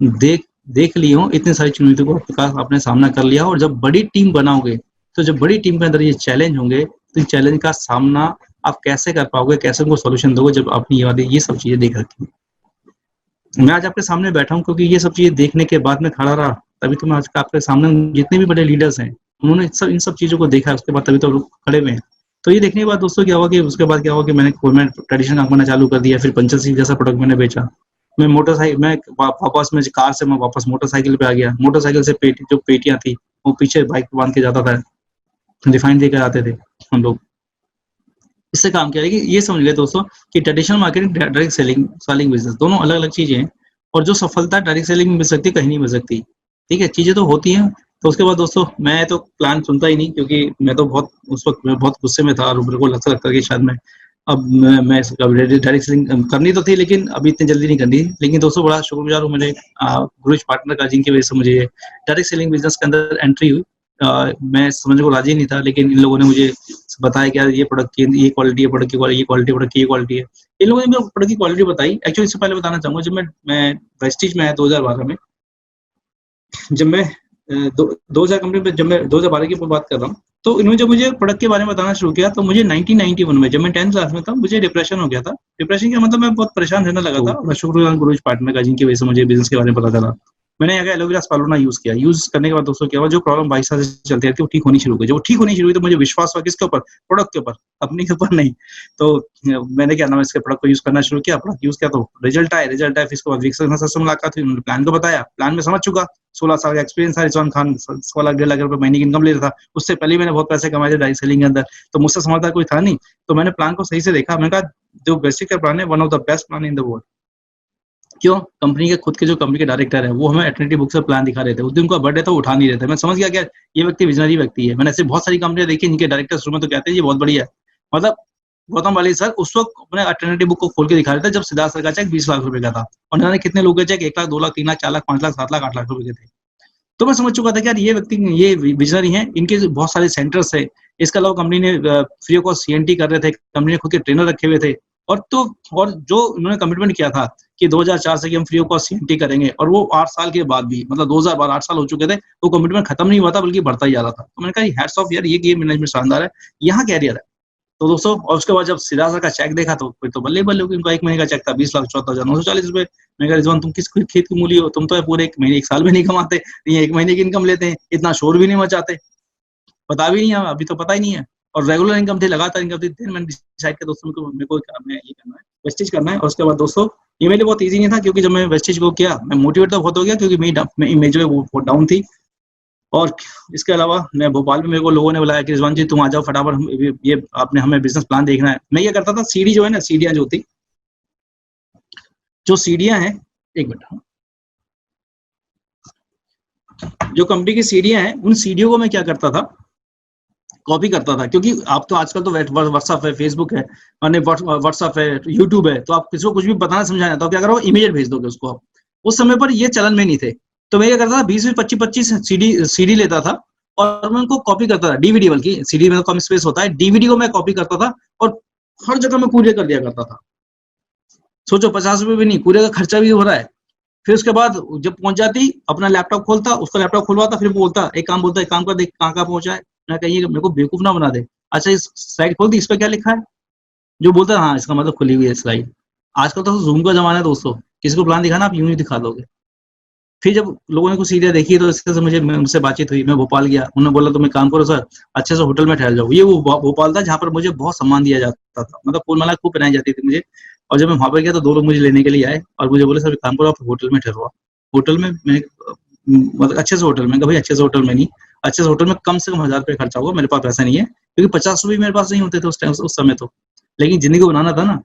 देख देख लिए हो, इतनी सारी चुनौतियों को आपने सामना कर लिया हो। और जब बड़ी टीम बनाओगे, तो जब बड़ी टीम के अंदर ये चैलेंज होंगे, तो इन चैलेंज का सामना आप कैसे कर पाओगे, कैसे उनको सॉल्यूशन दोगे, जब आपने ये सब चीजें देख रखी। मैं आज आपके सामने बैठा हूँ क्योंकि ये सब चीजें देखने के बाद में खड़ा रहा, तभी तो मैं आज आपके सामने, जितने भी बड़े लीडर्स हैं उन्होंने इन सब चीजों को देखा, उसके बाद तभी तो लोग खड़े हुए हैं। तो ये देखने के बाद दोस्तों क्या हुआ कि उसके बाद क्या हुआ कि मैंने ट्रेडिशनल काम करना चालू कर दिया। फिर पंचर सीट जैसा प्रोडक्ट मैंने बेचा। मैं वापस में कार से मैं वापस मोटरसाइकिल पे आ गया। मोटरसाइकिल से जो पेटियां थी वो पीछे बाइक पे बांध के जाता था, रिफाइंड देकर आते थे हम लोग। इससे काम किया। लेकिन ये समझ लिया दोस्तों कि traditional marketing, direct selling business दोनों अलग अलग चीजें हैं। और जो सफलता डायरेक्ट सेलिंग में मिल सकती है, कहीं नहीं मिल सकती। ठीक है, चीजें तो होती हैं। तो उसके बाद दोस्तों मैं तो प्लान सुनता ही नहीं, क्योंकि मैं तो उस वक्त मैं बहुत गुस्से में था और मेरे को लगता कि शायद मैं डायरेक्ट सेलिंग करनी तो थी, लेकिन अभी इतनी जल्दी नहीं करनी। लेकिन दोस्तों बड़ा शुक्रगुजार हूँ मेरे गुरुज पार्टनर का, जिनकी वजह से मुझे डायरेक्ट सेलिंग बिजनेस के अंदर एंट्री हुई। मैं समझने को राजी नहीं था, लेकिन इन लोगों ने मुझे बताया कि यार ये प्रोडक्ट की ये क्वालिटी है, प्रोडक्ट की क्वालिटी, ये क्वालिटी, प्रोडक्ट की ये क्वालिटी है। इन लोगों ने मुझे प्रोडक्ट की क्वालिटी बताई। एक्चुअली इससे पहले बताना चाहूंगा, जब मैं वेस्टिज में आया 2012 में, जब मैं 2000 कंपनी पे, जब मैं 2012 की बात कर रहा हूँ, तो इन्होंने जब मुझे प्रोडक्ट के बारे में बताना शुरू किया, तो मुझे 1991 में, जब मैं 10th क्लास में था, मुझे डिप्रेशन हो गया था। डिप्रेशन का मतलब मैं बहुत परेशान रहने लगा था। मैं शुक्रगुजार गुरुज पार्टनर का, जिनकी वजह से मुझे बिजनेस के बारे में पता चला। मैंने अगर एलोवेरा स्पालुना यूज किया, यूज करने के बाद दोस्तों क्या हुआ, जो प्रॉब्लम 22 साल से चलती रहती है वो ठीक होनी शुरू हो गई। जब वो ठीक होनी शुरू हुई तो मुझे विश्वास हुआ किसके ऊपर, प्रोडक्ट के ऊपर, अपने के ऊपर नहीं। तो मैंने क्या नाम है इसके प्रोडक्ट को यूज करना शुरू किया, प्रोडक्ट यूज किया तो रिजल्ट आए, रिजल्ट आए। फिर इसके बाद विक्सन सर से मुलाकात हुई, उन्होंने प्लान को बताया, प्लान में समझ चुका, 16 साल का एक्सपीरियंस था, रिजवान खान 1.25 लाख 1.5 लाख रुपए महीने की इनकम ले रहा था, उससे पहले मैंने बहुत पैसे कमाए थे डायरेक्ट सेलिंग के अंदर, तो मुझसे समझदार कोई था नहीं। तो मैंने प्लान को सही से देखा, मैंने कहा जो बेसिक का प्लान है one of the best plan in the world. क्यों? कंपनी के खुद के जो कंपनी के डायरेक्टर है वो हमें एटर्निटी बुक से प्लान दिखा रहे थे, उस दिन उनका बर्थडे था, वो उठा नहीं रहे थे। मैं समझ गया कि ये व्यक्ति विजनरी व्यक्ति है। मैंने ऐसे बहुत सारी कंपनियां देखी जिनके डायरेक्टर शुरू में तो कहते हैं ये बहुत बढ़िया है, मतलब गौतम वाली सर उस वक्त अपने अटर्निटी बुक को खोल के दिखा रहे थे जब सिद्धार्थ सर का चेक 20 लाख रुपए का था, और उन्होंने कितने लोगों के चेक 1 लाख 2 लाख 3 लाख 4 लाख 5 लाख 7 लाख 8 लाख रुपए के थे। तो मैं समझ चुका था कि यार ये व्यक्ति ये विजनरी हैं, इनके बहुत सारे सेंटर्स है। इसके अलावा कंपनी ने फ्री ऑफ कॉस्ट सीएनटी कर रहे थे, कंपनी ने खुद के ट्रेनर रखे हुए थे, और जो उन्होंने कमिटमेंट किया था कि 2004 से कि हम फ्री ऑफ कॉस्ट सीएनटी करेंगे, और वो 8 साल के बाद भी, मतलब 2012 8 साल हो चुके थे, वो कमिटमेंट खत्म नहीं हुआ था बल्कि बढ़ता ही जा रहा था। तो मैंने कहा हैट्स ऑफ यार, ये मैनेजमेंट शानदार है, यहाँ कैरियर है। तो दोस्तों, और उसके बाद जब सिद्धार्थ सर का चेक देखा तो फिर तो बल्ले बल्ले, उनका 1 महीने का चेक था 20,74,940 रुपए। मैंने कहा रिजवान तुम किस खेत की मूली हो, तुम तो पूरे 1 महीने 1 साल में नहीं कमाते, ये 1 महीने की इनकम लेते हैं, इतना शोर भी नहीं मचाते, पता भी नहीं है, अभी तो पता ही नहीं है। और रेगुलर इनकम थी, लगातार इनकम थी। फिर मैंने डिसाइड किया दोस्तों को मेरे को मैं ये करना है, वेस्टेज करना है। और उसके बाद दोस्तों ये मेरे लिए बहुत ईजी नहीं था, क्योंकि जब मैं वेस्टेज को किया मैं मोटिवेट तो बहुत हो गया, क्योंकि मेरी इमेज जो है वो डाउन थी। और इसके अलावा मैं भोपाल में, मेरे को लोगों ने बुलाया कि रिजवान जी तुम आ जाओ फटाफट, ये आपने हमें बिजनेस प्लान देखना है। मैं ये करता था, सीडी जो है ना, सीढ़ियां जो थी, जो सीढ़ियां हैं, एक मिनट, जो कंपनी की सीढ़ियां हैं, उन सीढ़ियों को मैं क्या करता था, कॉपी करता था। क्योंकि आप तो आजकल तो व्हाट्सएप है, फेसबुक है, व्हाट्सएप है, यूट्यूब है, तो आप किसी को कुछ भी बताना समझाना तो क्या करो, इमीडिएट भेज दोगे उसको आप। उस समय पर ये चलन में नहीं थे, तो मैं क्या करता था, 20-25 सीडी लेता था और मैं उनको कॉपी करता था, डीवीडी, बल्कि सीडी में कम स्पेस होता है, डीवीडी को मैं कॉपी करता था और हर जगह मैं कूरियर कर दिया करता था। सोचो 50 रुपए भी नहीं, कूरियर का खर्चा भी हो रहा है। फिर उसके बाद जब पहुंच जाती, अपना लैपटॉप खोलता, उसका लैपटॉप खुलवाता, फिर बोलता एक काम, बोलता एक काम कर, देख कहाँ कहाँ पहुंचा है। मैं कहिए मेरे को बेवकूफ ना बना दे, अच्छा इस स्लाइड खोल दी, इस पर क्या लिखा है, जो बोलता है हाँ इसका मतलब खुली हुई है स्लाइड। आजकल तो जूम का जमाना है दोस्तों, किसी को प्लान दिखाना आप यूं ही दिखा दोगे। फिर जब लोगों ने कुछ सीरिया देखी तो इसके से मुझसे बातचीत हुई, मैं भोपाल गया, उन्होंने बोला तुम एक काम करो सर, अच्छे से होटल में ठहर जाओ। ये वो भोपाल था जहाँ पर मुझे बहुत सम्मान दिया जाता था, मतलब फूल माला खूब पहनाई जाती थी मुझे। और जब मैं वहां पर गया तो 2 लोग मुझे लेने के लिए आए और मुझे बोले सर एक काम करो, आप होटल में ठहरो। होटल में मैं, मतलब अच्छे से होटल में, भाई अच्छे से होटल में नहीं, अच्छे से होटल में कम से कम 1000 रुपये खर्चा होगा, मेरे पास पैसा नहीं है, क्योंकि 50 रुपये मेरे पास नहीं होते थे उस टाइम, उस समय तो। लेकिन जिंदगी को बनाना था ना,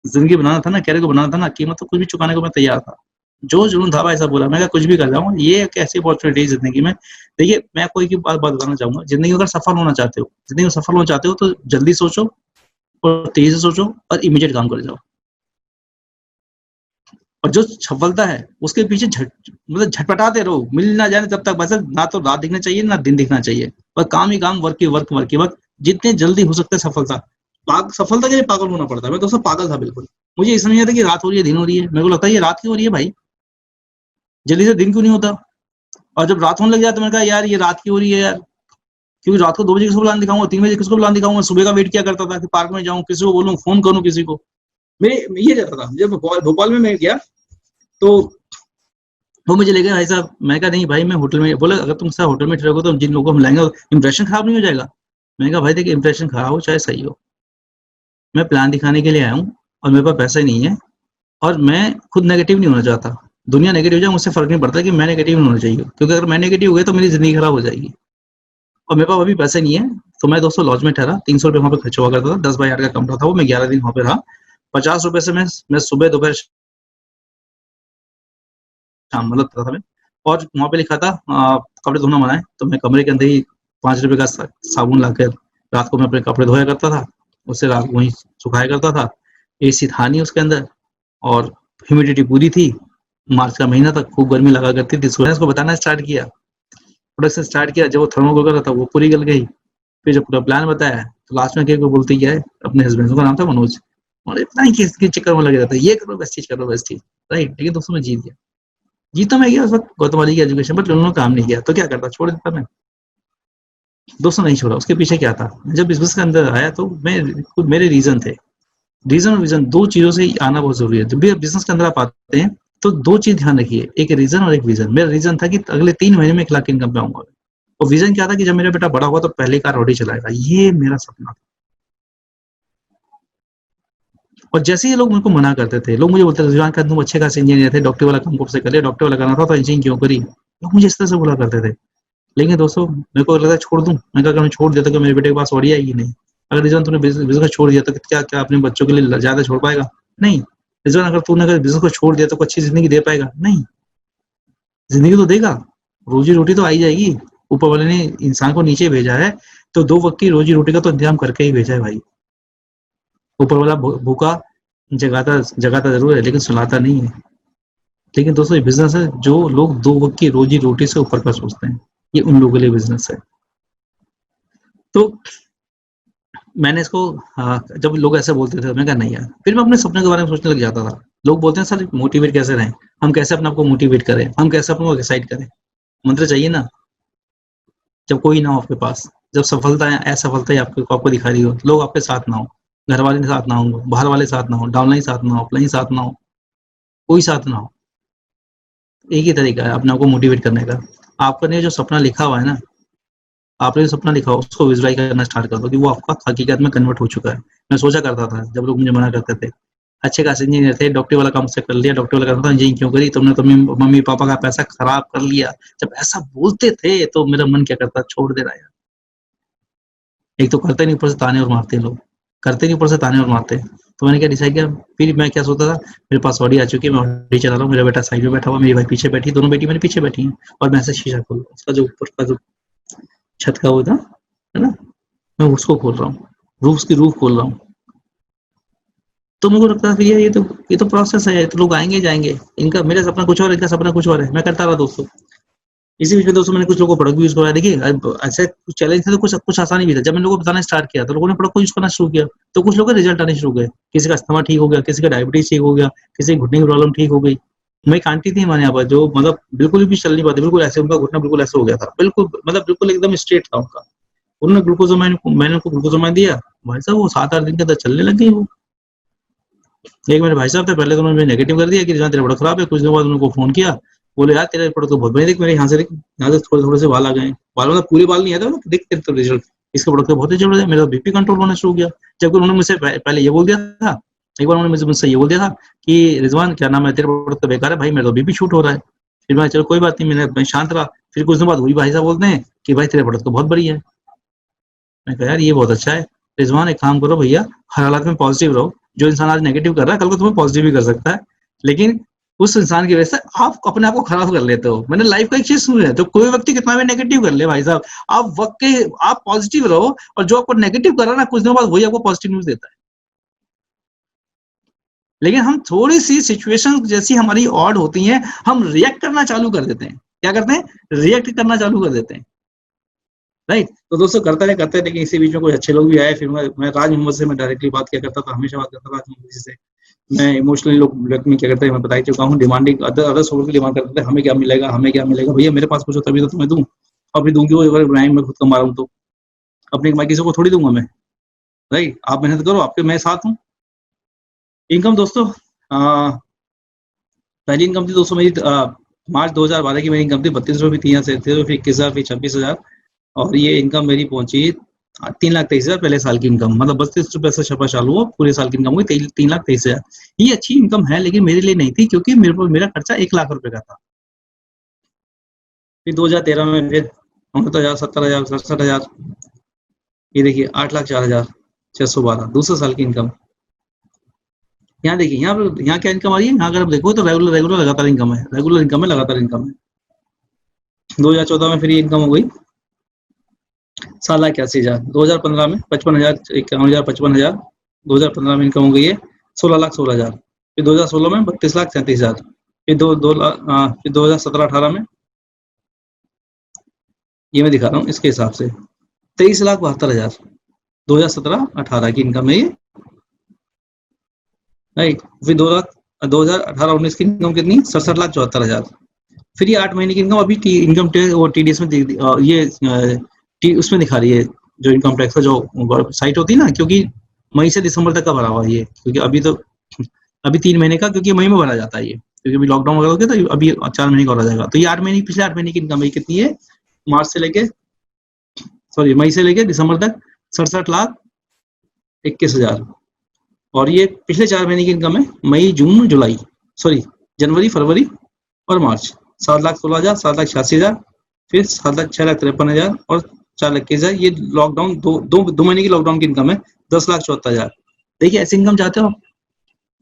जिंदगी बनाना था ना, कैरियर को बनाना था ना, कीमत तो कुछ भी चुकाने को मैं तैयार था। जो जुनून था भाई, ऐसा बोला, मैं कुछ भी कर जाऊंगा, ये एक ऐसी अपॉर्चुनिटी है जिंदगी में। देखिए मैं कोई की बात बताना चाहूंगा, जिंदगी में अगर सफल होना चाहते हो, जिंदगी में सफल होना चाहते हो तो जल्दी सोचो और तेजी से सोचो और इमीडिएट काम कर जाओ। और जो सफलता है उसके पीछे मतलब झटपटाते रहो, मिल ना जाने तब तक, बस ना तो रात दिखना चाहिए ना दिन दिखना चाहिए, पर काम ही काम, वर्क ही वर्क, वर्क ही वर्क, जितने जल्दी हो सकता है सफलता। सफलता के लिए पागल होना पड़ता है। मैं दोस्तों पागल था बिल्कुल, मुझे ये समझ नहीं आता कि रात हो रही है दिन हो रही है, मेरे को लगता है ये रात क्यों हो रही है भाई, जल्दी से दिन क्यों नहीं होता। और जब रात होने लग जाए तो मैंने कहा यार ये रात क्यों हो रही है यार, क्योंकि रात को 2 बजे किसको प्लान दिखाऊंगा, 3 बजे किसको प्लान दिखाऊंगा। सुबह का वेट किया करता था कि पार्क में जाऊं, किसी को बोलूं, फोन करूं किसी को, मेरे ये रहता था। जब भोपाल में मैं गया तो वो मुझे लेके भाई साहब, मैं कहा नहीं भाई मैं होटल में, बोले अगर तुम सर होटल में ठहरोगे तो जिन लोगों को हम लाएंगे इंप्रेशन खराब नहीं हो जाएगा। मैंने कहा भाई देखिए इंप्रेशन खराब हो चाहे सही हो, मैं प्लान दिखाने के लिए आया हूँ और मेरे पास पैसा ही नहीं है, और मैं खुद नेगेटिव नहीं होना चाहता। दुनिया नेगेटिव हो जाए मुझसे फर्क नहीं पड़ता कि मैं नेगेटिव नहीं होना चाहिए, क्योंकि अगर मैं नेगेटिव हो गया तो मेरी जिंदगी खराब हो जाएगी। और मेरे पास अभी पैसे नहीं है, तो मैं दोस्तों लॉज में ठहरा, 300 रुपये वहाँ पे खर्च हुआ करता था, 10 बाई 8 का कमरा था वो, मैं 11 दिन वहाँ पे रहा। 50 रुपए से मैं सुबह दोपहर शाम मतलब था मैं, और वहाँ पे लिखा था कपड़े धोना मना है, तो मैं कमरे के अंदर ही 5 रुपए का साबुन लाकर रात को मैं अपने कपड़े धोया करता था, उससे रात को वहीं सुखाया करता था। एसी था नहीं उसके अंदर, और ह्यूमिडिटी पूरी थी, मार्च का महीना था, खूब गर्मी लगा करती थी। सुबह उसको बताना स्टार्ट किया, प्रोडक्शन स्टार्ट किया, जब वो थर्मोकोल कर रहा था वो पूरी गल गई। फिर जब पूरा प्लान बताया तो लास्ट में को बोलते क्या है, अपने हस्बैंड का नाम था मनोज, और इतना ही किसके चक्कर में लगे रहता है, ये करो वेस्टेज करो वेस्टेज, राइट। लेकिन दोस्तों मैं जीत गया, जीता मैं गया उस वक्त गौतम वाली की एजुकेशन, बट उन्होंने काम नहीं किया, तो क्या करता, छोड़ देता मैं। दोस्तों नहीं छोड़ा, उसके पीछे क्या था, जब बिजनेस के अंदर आया तो मैं खुद, मेरे रीजन थे, रीजन और विजन 2 चीजों से आना बहुत जरूरी है। जब भी बिजनेस के अंदर आप आते हैं तो 2 चीज़ ध्यान रखिए, एक रीज़न और एक विज़न। मेरा रीज़न था कि अगले 3 महीने में 1 लाख की इनकम पे आऊँगा और विज़न क्या था कि जब मेरा बेटा बड़ा होगा तो पहली कार ऑडी चलाएगा, ये मेरा सपना था। और जैसे ही लोग मेरे को मना करते थे, लोग मुझे बोलते थे, "रिजवान खान तुम अच्छे खासे इंजीनियर थे, डॉक्टरी वाला काम कब से कर लिया? डॉक्टरी वाला करना था तो इंजीनियरिंग क्यों करी?" लोग मुझे इस तरह से बोला करते थे। लेकिन दोस्तों मेरे को लगता है छोड़ दूँ, मैंने कहा अगर मैं छोड़ दिया तो क्या मेरे बेटे के पास ऑडी आएगी? नहीं। अगर रिजवान तूने बिज़नेस छोड़ दिया तो क्या अपने बच्चों के लिए ज़्यादा छोड़ पाएगा? नहीं। रिजवान अगर तूने बिज़नेस को छोड़ दिया तो कोई अच्छी ज़िंदगी दे पाएगा? नहीं। ज़िंदगी तो देगा, रोज़ी-रोटी तो आ ही जाएगी। ऊपर वाले ने इंसान को नीचे भेजा है, तो 2 वक़्त की रोज़ी-रोटी का तो इंतज़ाम करके ही भेजा है भाई। ऊपर वाला भूखा जगाता जगाता ज़रूर है लेकिन सुलाता नहीं है। लेकिन दोस्तों ये बिज़नेस है, जो लोग 2 वक़्त की रोज़ी-रोटी से ऊपर का सोचते हैं, ये उन लोगों के लिए बिज़नेस है। तो मैंने इसको जब लोग ऐसे बोलते थे मैंने कहा नहीं यार, फिर मैं अपने सपने के बारे में सोचने लग जाता था। लोग बोलते हैं सर मोटिवेट कैसे रहें? हम कैसे अपने आप को मोटिवेट करें? हम कैसे अपने को एक्साइट करें? मंत्र चाहिए ना, जब कोई ना हो आपके पास, जब सफलताएँ असफलताएँ आपको आपको दिखा रही हो, लोग आपके साथ ना हो, घर वाले साथ ना हो, बाहर वाले साथ ना हो, डाउनलाइन साथ ना हो, अपलाइन साथ ना हो, कोई साथ ना हो। एक ही तरीका है अपने आप को मोटिवेट करने का। आपने जो सपना लिखा हुआ है ना, आपने जो सपना लिखा हो उसको विजुअलाइज़ करना स्टार्ट कर दो कि वो आपका हकीकत में कन्वर्ट हो चुका है। मैं सोचा करता था जब लोग मुझे मना करते थे, अच्छे खासे इंजीनियर थे, डॉक्टरी वाला काम मुझसे कर लिया, डॉक्टरी वाला करना था, इंजीनियरिंग क्यों करी? तुमने तो मम्मी-पापा का पैसा खराब कर लिया। जब ऐसा बोलते थे तो मेरा मन क्या करता छोड़ देना यार। एक तो करते नहीं, ऊपर से ताने और मारते हैं लोग। करते नहीं, ऊपर से ताने और मारते हैं। तो मैंने क्या डिसाइड किया, फिर मैं क्या सोचता था, मेरे पास ऑडी आ चुकी है, मैं ऑडी चला रहा हूँ, मेरा बेटा साइड में बैठा हुआ है, मेरी वाइफ पीछे बैठी है, दोनों बेटी मेरे पीछे बैठी हैं और मैं ऐसे शीशा खोल रहा हूँ। उसका जो ऊपर का जो छत का वो था, है ना? मैं उसको खोल रहा हूँ, रूफ खोल रहा हूँ। तो मेरे को लगता था ये तो प्रोसेस है, तो लोग आएँगे जाएँगे। इनका मेरा सपना कुछ और है, इनका सपना कुछ और है। मैं करता रहा दोस्तों। इसी बीच में दोस्तों मैंने कुछ लोगों को प्रोडक्ट भी यूज़ करवाया। देखिए ऐसे कुछ चैलेंज थे तो कुछ आसानी भी था। जब मैंने लोगों को बताना स्टार्ट किया तो लोगों ने प्रोडक्ट को यूज़ करना शुरू किया। तो कुछ लोगों के रिजल्ट आने शुरू हो गए। किसी का अस्थमा ठीक हो गया, किसी का डायबिटीज़ ठीक हो गया, किसी की घुटने की प्रॉब्लम ठीक हो गई। मैं एक आंटी थी हमारे यहाँ पर जो मतलब बिल्कुल भी चल नहीं पाती, बिल्कुल ऐसे उनका घुटना बिल्कुल ऐसे हो गया था। बिल्कुल मतलब बिल्कुल एकदम स्ट्रेट था उनका। उन्होंने मैंने उनको ग्लूकोज़ामाइन दिया। भाई साहब वो 7-8 दिन के अंदर चलने लग गई वो। एक मेरे भाई साहब थे, पहले तो उन्होंने नेगेटिव कर दिया कि रिज़वान तेरा बड़ा खराब है। कुछ दिनों बाद उनको फ़ोन किया, बोले यार तेरा प्रोडक्ट तो बहुत बढ़िया, देख मेरे यहाँ से देख, यहाँ से थोड़े-थोड़े से बाल आ गए हैं। बाल मतलब पूरे बाल नहीं आए थे मतलब देख तेरे तो रिज़ल्ट, इसका प्रोडक्ट तो बहुत ही ज़बरदस्त है। मेरा बीपी कंट्रोल होना शुरू हो गया। जबकि उन्होंने मुझसे पहले ये बोल दिया था, एक बार उन्होंने मुझसे ये बोल दिया था कि रिज़वान क्या नाम है तेरा प्रोडक्ट तो बेकार है भाई, मेरा तो बीपी शूट हो रहा है। फिर मैं चलो कोई बात नहीं, मैं शांत रहा। फिर कुछ दिनों बाद वही भाई साहब बोलते हैं कि भाई तेरा प्रोडक्ट तो बहुत बढ़िया है। मैंने कहा यार ये बहुत अच्छा है। रिज़वान एक काम करो भैया, हर हालात में पॉज़िटिव रहो। जो इंसान आज नेगेटिव कर रहा है, कल को तुम्हें पॉज़िटिव भी कर सकता है। लेकिन उस इंसान की वजह से आप अपने आप को खराब कर लेते हो। मैंने लाइफ़ का एक चीज़ सुनी है, तो कोई व्यक्ति कितना भी नेगेटिव कर ले भाई साहब, आप पॉज़िटिव रहो और जो आपको नेगेटिव कर रहा है ना, कुछ दिनों बाद वही आपको पॉज़िटिव न्यूज़ देता है। लेकिन हम थोड़ी-सी सिचुएशन जैसी हमारी ऑड होती हैं, हम रिएक्ट करना चालू कर देते हैं। क्या करते हैं? रिएक्ट करना चालू कर देते हैं। राइट? तो दोस्तों करते रहे लेकिन इसी बीच में कुछ अच्छे लोग भी आए, फिर मैं राज मोहम्मद से मैं डायरेक्टली बात किया करता था, हमेशा बात करता था राज मोहम्मद जी से। मैं इमोशनली लोग में क्या करते हैं मैं बता ही चुका हूँ, डिमांडिंग अदर्स लोगों की डिमांड करते थे, हमें क्या मिलेगा, हमें क्या मिलेगा? भैया मेरे पास कुछ हो तभी तो तुम्हें दूँ, और फिर दूँगी वो अगर इब्राहिम मैं खुद कमा रहा हूँ तो। अपनी कमाई किसी को थोड़ी दूँगा मैं, राइट? आप मेहनत करो, आपके मैं साथ हूँ। इनकम दोस्तों पहली इनकम थी दोस्तों मेरी मार्च 2012 की मेरी इनकम थी ₹32 फिर 3000 फिर 21,000 फिर 26,000 और ये इनकम मेरी पहुंची 3,23,000 पहले साल की इनकम, मतलब ₹32 से छपा चालू हुआ, पूरे साल की इनकम हुई 3,23,000। ये अच्छी इनकम है लेकिन मेरे लिए नहीं थी क्योंकि मेरा खर्चा 1,00,000 रुपए का था। फिर 2013 में फिर 69,000 70,000 67,000, ये देखिए 8,04,612 दूसरे साल की इनकम। यहाँ देखिए यहाँ क्या इनकम आ रही है, यहाँ अगर आप देखो तो रेगुलर लगातार इनकम है, लगातार इनकम है। 2014 में फिर ये इनकम हो गई 7,81,000, 2015 में 55,000 51,000 55,000, 2015 में इनकम हो गई है 16,16,000, फिर 2016 में 32,37,000, फिर 2017-18 में ये मैं दिखा रहा हूँ इसके हिसाब से 23,72,000, 2017-18 की इनकम है ये, राइट? फिर 2018-19 की इनकम कितनी 67,74,000। फिर ये 8 महीने की इनकम अभी इनकम टीडीएस में उसमें दिखा रही है, जो इनकम टैक्स का जो साइट होती है ना, क्योंकि मई से दिसंबर तक का भरा हुआ ये, क्योंकि अभी 3 महीने का क्योंकि मई में भरा जाता है ये, क्योंकि अभी लॉकडाउन वगैरह हो गया तो अभी 4 महीने का और आ जाएगा। तो ये 8 महीने, पिछले 8 महीने की इनकम है कितनी है, मार्च से लेके मई से लेके दिसंबर तक 67,21,000। और ये पिछले 4 महीने की इनकम है, मई जून जुलाई जनवरी फरवरी और मार्च। 7,16,000, 7,86,000, फिर 6,53,53,000 और 4,21,000। ये लॉकडाउन दो महीने की लॉकडाउन की इनकम है, 10,74,000। देखिए ऐसी इनकम चाहते हो आप,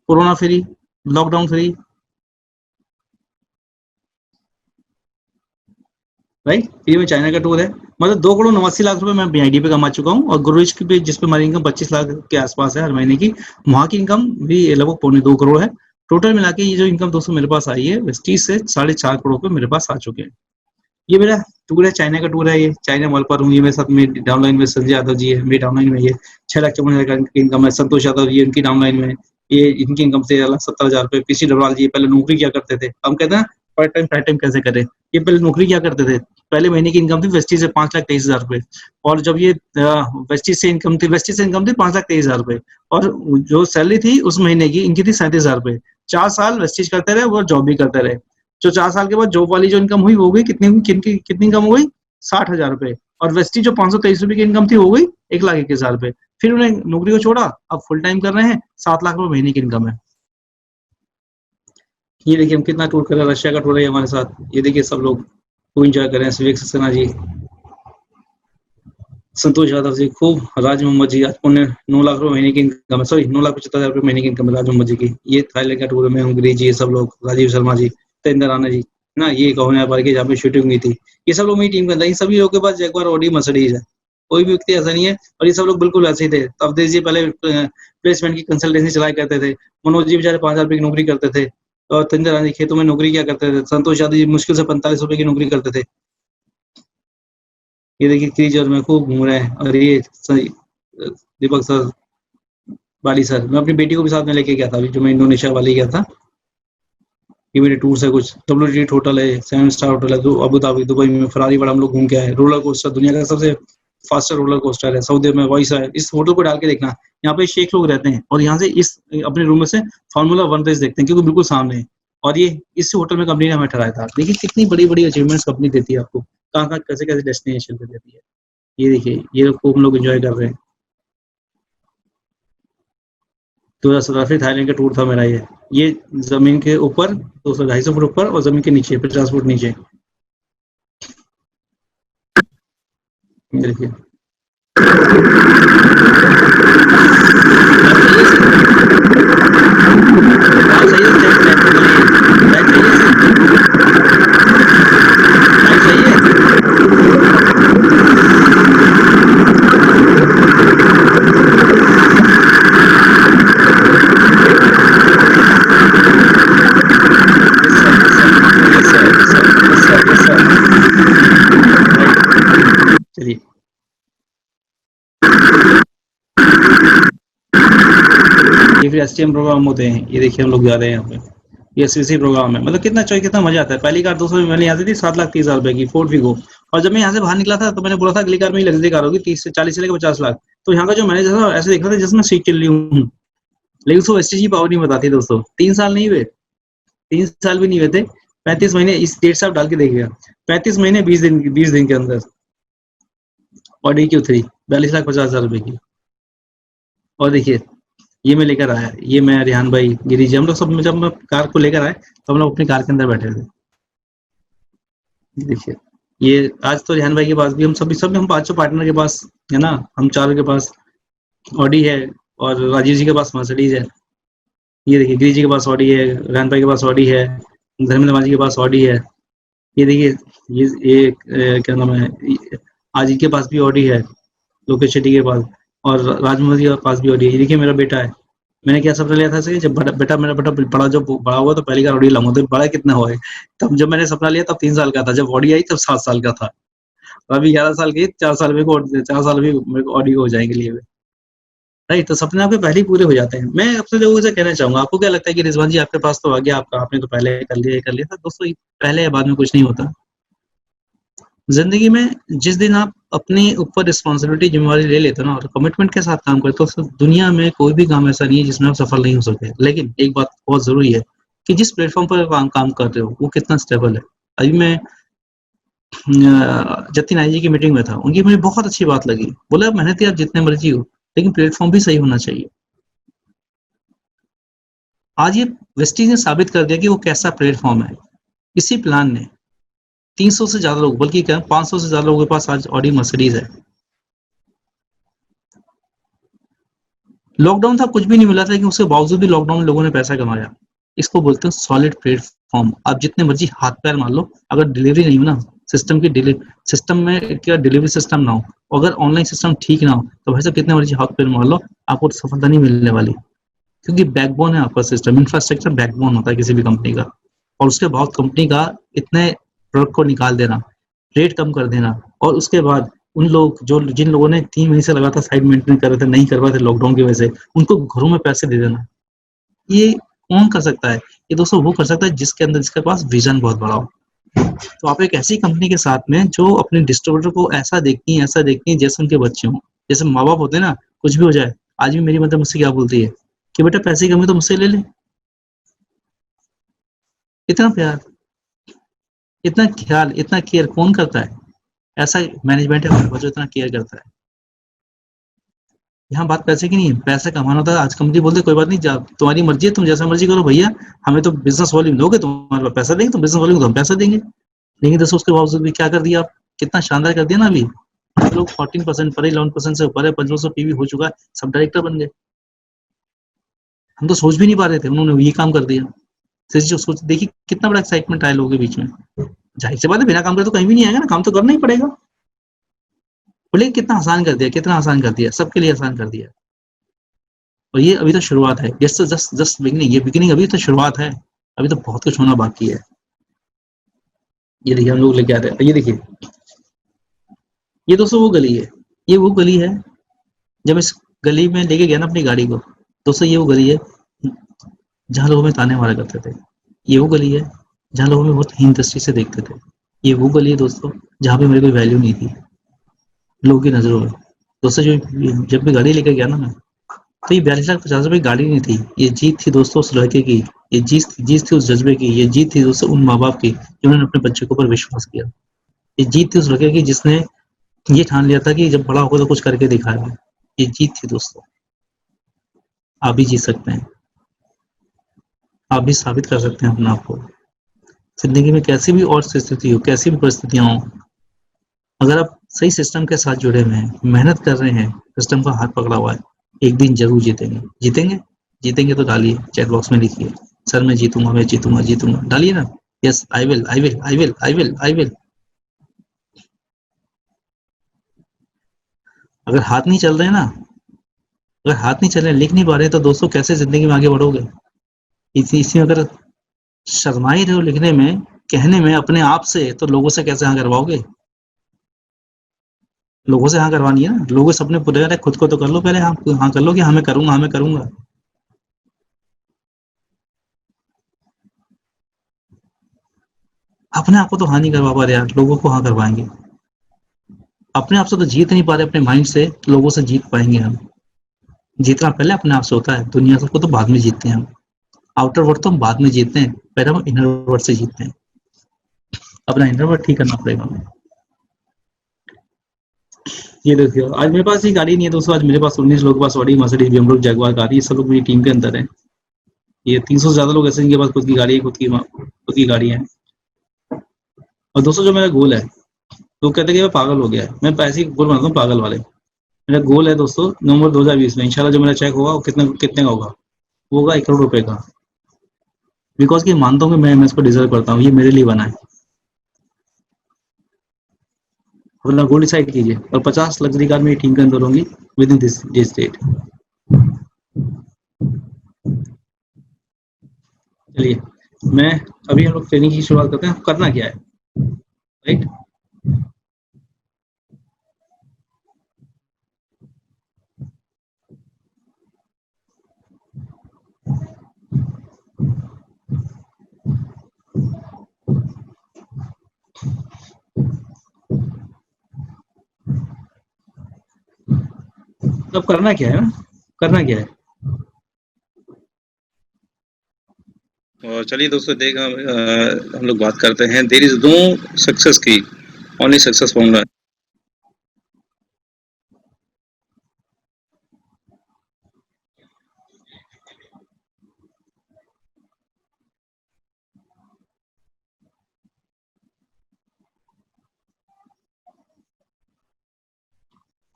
corona free, lockdown free, right. ये में चाइना का टूर है, मतलब 2,89,00,000 रुपए मैं बीआईडी पे कमा चुका हूँ। और गुरुज की पे, जिस पे हमारी इनकम 25 लाख के आसपास है हर महीने की, वहां की इनकम भी लगभग 2.25 करोड़ है। टोटल मिला के ये जो इनकम दोस्तों मेरे पास आई है, वेस्टीज से 4.5 करोड़ रुपए मेरे पास आ चुके हैं। ये मेरा टूर है, चाइना का टूर है। ये चाइना मॉल पर हूँ, ये मेरे साथ में डाउनलाइन में संजय यादव जी है, मेरी डाउनलाइन में ये 6,54,000 की इनकम है। संतोष यादव ये उनकी डाउनलाइन में, ये इनकी इनकम से 1,70,000 रुपए। पीसी डबराल जी पहले नौकरी क्या करते थे, हम कहते हैं पार्ट टाइम कैसे करें, ये पहले नौकरी क्या करते थे। पहले महीने की इनकम थी वेस्टीज से 5,23,000 रुपए, और जब ये वेस्टीज से इनकम थी 5,23,000 रुपए, और जो सैलरी थी उस महीने की इनकी थी 37,000 रुपए। 4 साल वेस्टीज करते रहे, वो जॉब भी करते रहे। जो 4 साल के बाद जॉब वाली जो इनकम हुई वो हो गई कितनी इनकम हो गई, 60,000 रुपए। और वेस्टी जो 523 रुपए की इनकम थी हो गई 1,21,000 रुपए। फिर उन्हें नौकरी को छोड़ा, अब फुल टाइम कर रहे हैं, 7 लाख रुपए महीने की इनकम है। ये देखिए हम कितना टूर कर रहे हैं, रशिया का टूर है हमारे साथ। ये देखिए सब लोग खूब इंजॉय कर रहे हैं, विवेक सक्सेना जी, संतोष यादव जी, खूब। राज मोहम्मद जी, आज पुण्य 9 लाख रुपए महीने की इनकम है, 9,75,000 रुपए महीने की इनकम है राज मोहम्मद जी की। ये थाईलैंड का टूर में हंगरी जी, सब लोग, राजीव शर्मा जी, तेंदर राणा जी ना, ये कहो पार की जहाँ पे शूटिंग हुई थी, ये सब लोग मेरी टीम के अंदर। इन सभी लोगों के पास जैगवार, ऑडी, मर्सिडीज है, कोई भी व्यक्ति ऐसा नहीं है। और ये सब लोग बिल्कुल वैसे ही थे। अवधेश जी पहले प्लेसमेंट की कंसल्टेंसी चलाया करते थे, मनोज जी बेचारे 5,000 रुपए की नौकरी करते थे, और तेंदर राणा जी खेतों में नौकरी क्या करते थे, संतोष यादव जी मुश्किल से 45 रुपए की नौकरी करते थे। ये देखिए क्रीज और मैं खूब घूम रहे हैं। और ये दीपक सर, बाली सर, मैं अपनी बेटी को भी साथ में लेके गया था, अभी जो मैं इंडोनेशिया वाली गया था। ये मेरे टूर्स है कुछ। WT होटल है, 7 स्टार होटल है, अबू धाबी, दुबई में फरारी वाला हम लोग घूम के आए। रोलर कोस्टर, दुनिया का सबसे फास्टर रोलर कोस्टर है, सऊदी में वॉइस है। इस होटल को डाल के देखना, यहाँ पे शेख लोग रहते हैं, और यहाँ से इस अपने रूम में से फार्मूला 1 रेस देखते हैं, क्योंकि बिल्कुल सामने है। और ये इस होटल में कंपनी ने हमें ठहराया था। देखिए कितनी बड़ी बड़ी अचीवमेंट्स कंपनी देती है आपको, कहाँ कहाँ कैसे कैसे डेस्टिनेशन पे देती है। ये देखिए ये खूब हम लोग एंजॉय कर रहे हैं। 2017 फिर थाईलैंड का टूर था मेरा। ये जमीन के ऊपर 200-250 फुट ऊपर, और जमीन के नीचे 50 फुट नीचे। देखिए चलिए ये फिर STM प्रोग्राम होते हैं। ये देखिए हम लोग जा रहे हैं यहाँ पे, ये SVC प्रोग्राम है। मतलब कितना चाहिए, कितना मजा आता है। पहली कार 200 में मैंने यहाँ से थी 7,30,000 रुपए की, फोर्ड फिगो। और जब मैं यहाँ से बाहर निकला था तो मैंने बोला था अगली कार में लग्जरी कार होगी 30 से 40 से लेकर 50 लाख। तो यहाँ का जो मैनेजर था ऐसे देख रहा था जिसमें सीट चल रही हूँ, लेकिन उसको STG पावर नहीं बताती दोस्तों। 3 साल नहीं हुए, 3 साल भी नहीं हुए थे, 35 महीने, इस डेट से आप डाल के देखिएगा, 35 महीने 20 दिन के अंदर ऑडी Q3 42,50,000 रुपए की। और देखिए ये मैं लेकर आया, ये मैं, रेहान भाई, गिरी जी, हम लोग सब में जब मैं कार को लेकर आए तो हम लोग अपनी कार के अंदर बैठे थे। देखिए ये आज तो रेहान भाई के पास भी, हम सभी हम 5 पार्टनर के पास है ना, हम चारों के पास ऑडी है, और राजीव जी के पास मर्सिडीज है। ये देखिए गिरी जी के पास ऑडी है, रेहान भाई के पास ऑडी है, धर्मेंद्र मांझी के पास ऑडी है। ये देखिए ये क्या नाम है, आज के पास भी ऑडी है, लोकेश शेट्टी के पास, और राजमौली के पास भी ऑडी है। ये देखिए मेरा बेटा है। मैंने क्या सपना लिया था सर, जब बेटा मेरा बेटा बड़ा, जब बड़ा हुआ तो पहली बार ऑडी लाऊंगा। तो बड़ा कितना हुआ है, तब जब मैंने सपना लिया तब 3 साल का था, जब ऑडी आई तब 7 साल का था। और अभी 11 साल की, 4 साल में 4 साल भी मेरे को ऑडी हो जाएंगे लिए हुए, राइट। तो सपने आपके पहले ही पूरे हो जाते हैं। मैं अपने लोगों से कहना चाहूंगा, आपको क्या लगता है कि रिजवान जी आपके पास तो आ गया, आपने तो पहले कर लिया था दोस्तों। पहले या बाद में कुछ नहीं होता जिंदगी में। जिस दिन आप अपने ऊपर रिस्पॉन्सिबिलिटी, जिम्मेवारी ले लेते हो ना, और कमिटमेंट के साथ काम करते हो, तो दुनिया में कोई भी काम ऐसा नहीं है जिसमें आप सफल नहीं हो सकते। लेकिन एक बात बहुत जरूरी है, कि जिस प्लेटफॉर्म पर काम कर रहे हो वो कितना स्टेबल है। अभी मैं जतिन आई जी की मीटिंग में था, उनकी मुझे बहुत अच्छी बात लगी। बोला मेहनती आप जितने मर्जी हो, लेकिन प्लेटफॉर्म भी सही होना चाहिए। आज ये वेस्टीज ने साबित कर दिया कि वो कैसा प्लेटफॉर्म है। इसी प्लान ने 300 से ज्यादा लोग, बल्कि क्या 500 से ज्यादा लोगों के पास आज ऑडी मर्सिडीज है। लॉकडाउन था, कुछ भी नहीं मिला था, लेकिन उसके बावजूद भी लॉकडाउन में लोगों ने पैसा कमाया। इसको बोलते हैं सॉलिड प्लेटफॉर्म। आप जितने मर्जी हाथ पैर मार लो, अगर डिलीवरी नहीं हो ना, सिस्टम में क्या डिलीवरी सिस्टम ना हो, अगर ऑनलाइन सिस्टम ठीक ना हो, तो भाई साहब कितने मर्जी हाथ पैर मार लो, आपको सफलता नहीं मिलने वाली। क्योंकि बैकबोन है आपका सिस्टम, इंफ्रास्ट्रक्चर बैकबोन होता है किसी भी कंपनी का। और उसके बाद कंपनी का इतने प्रोडक्ट को निकाल देना, रेट कम कर देना, और उसके बाद उन लोग जो जिन लोगों ने 3 महीने से लगातार साइट मेंटेन कर रहे थे, नहीं कर पाए थे लॉकडाउन की वजह से, उनको घरों में पैसे दे देना, ये कौन कर सकता है? ये दोस्तों वो कर सकता है जिसके पास विजन बहुत बड़ा हो। तो आप एक ऐसी कंपनी के साथ में जो अपने डिस्ट्रीब्यूटर को ऐसा देखती है जैसे उनके बच्चे हों। जैसे माँ बाप होते हैं ना, कुछ भी हो जाए, आज भी मेरी मदर मुझसे क्या बोलती है कि बेटा पैसे की कमी तो मुझसे ले ले। इतना प्यार, इतना ख्याल, इतना केयर कौन करता है? ऐसा मैनेजमेंट है हमारे पास जो इतना केयर करता है। यहाँ बात पैसे की नहीं है, पैसा कमाना होता है। आज कंपनी बोलते कोई बात नहीं, तुम्हारी मर्जी है, तुम जैसा मर्जी करो भैया, हमें तो बिजनेस वॉल्यूम दोगे, तुम्हारे पास पैसा देंगे, तुम बिजनेस वॉल्यूम तो हम पैसा देंगे। लेकिन दोस्तों उसके बावजूद भी क्या कर दिया आप? कितना शानदार कर दिया ना। अभी लोग 14% पर, 11% से ऊपर है, 500 पीवी हो चुका है, सब डायरेक्टर बन गए। हम तो सोच भी नहीं पा रहे थे, उन्होंने ये काम कर दिया। जो सोच देखिए कितना बड़ा एक्साइटमेंट आया लोगों के बीच में। जाहिर सी बात है, बिना काम करे तो कहीं भी नहीं आएगा ना, काम तो करना ही पड़ेगा। बोले कितना आसान कर दिया, कितना आसान कर दिया, सबके लिए आसान कर दिया। और ये अभी तो शुरुआत है, जस्ट जस्ट जस्ट बिगिनिंग। ये बिगिनिंग, अभी तो शुरुआत है, अभी तो बहुत कुछ होना बाकी है। ये देखिए हम लोग लेके आते हैं, ये देखिए, ये दोस्तों वो गली है, ये वो गली है। जब इस गली में लेके गया ना अपनी गाड़ी को, दोस्तों ये वो गली है जहाँ लोग हमें ताने मारा करते थे। ये वो गली है जहाँ लोग हमें बहुत हीन दृष्टि से देखते थे। ये वो गली है दोस्तों जहाँ पे मेरी कोई वैल्यू नहीं थी लोगों की नजरों में। दोस्तों जो जब भी गाड़ी लेकर गया ना मैं, तो ये 42,50,000 की गाड़ी नहीं थी, ये जीत थी दोस्तों उस लड़के की। ये जीत थी उस जज्बे की, ये जीत थी दोस्तों उन माँ बाप की जिन्होंने अपने बच्चे के ऊपर विश्वास किया। ये जीत थी उस लड़के की जिसने ये ठान लिया था कि जब बड़ा होगा तो कुछ करके दिखाएगा। ये जीत थी दोस्तों। आप भी जीत सकते हैं, आप भी साबित कर सकते हैं अपने आप को। जिंदगी में कैसी भी और स्थिति हो, कैसी भी परिस्थितियां हो, अगर आप सही सिस्टम के साथ जुड़े हुए हैं, मेहनत कर रहे हैं, सिस्टम का हाथ पकड़ा हुआ है, एक दिन जरूर जीतेंगे। जीतेंगे, जीतेंगे तो डालिए चैट बॉक्स में, लिखिए सर मैं जीतूंगा, मैं जीतूंगा, जीतूंगा, डालिए ना। Yes I will, I will, I will, I will, I will. अगर हाथ नहीं चल रहे ना, अगर हाथ नहीं चल रहे, लिख नहीं पा रहे, तो दोस्तों कैसे जिंदगी में आगे बढ़ोगे? इसी में अगर शर्मा ही रहे हो लिखने में, कहने में अपने आप से, तो लोगों से कैसे हाँ करवाओगे? लोगों से हाँ करवानी है ना, लोगों से अपने पूरे रहे, खुद को तो कर लो पहले। हाँ हाँ कर लो कि हाँ मैं करूंगा, हाँ मैं करूंगा। अपने आप को तो हाँ नहीं करवा पा रहे यार, लोगों को हाँ करवाएंगे। अपने आप से तो जीत नहीं पा रहे, अपने माइंड से, तो लोगों से जीत पाएंगे हम। जीतना पहले अपने आप से होता है, दुनिया को तो बाद में जीतते हैं हम। आउटर वर्ड तो हम बाद में जीतते हैं, पहले हम इनर वर्ड से जीतते हैं। अपना इनर वर्ड ठीक करना पड़ेगा हमें। ये देखिए आज मेरे पास ये गाड़ी नहीं है दोस्तों, आज मेरे पास 19 लोगों के पास ऑडी, मर्सिडीज, बीएमडब्ल्यू, जगुआर गाड़ी, ये सब लोग मेरी टीम के अंदर है। ये 300 से ज्यादा लोग ऐसे जिनके पास खुद की गाड़ी है, खुद की गाड़ी है। और दोस्तों जो मेरा गोल है, लोग कहते हैं कि मैं पागल हो गया है, मैं पैसे गोल बनाता हूँ पागल वाले। मेरा गोल है दोस्तों नवंबर 2020 में इंशाल्लाह जो मेरा चेक होगा वो कितने का होगा, वो होगा 1 करोड़ रुपए का। बिकॉज कि मानता हूँ कि मैं इसको डिजर्व करता हूँ, ये मेरे लिए बना है। अपना गोल डिसाइड कीजिए, और 50 लग्जरी कार मेरी टीम के अंदर होंगी विद इन दिस डेट। चलिए, मैं अभी हम लोग ट्रेनिंग की शुरुआत करते हैं। करना क्या है, राइट? अब करना क्या है, करना क्या है? तो चलिए दोस्तों हम लोग बात करते हैं देयर इज नो सक्सेस की, ओनली सक्सेस फॉर्मूला।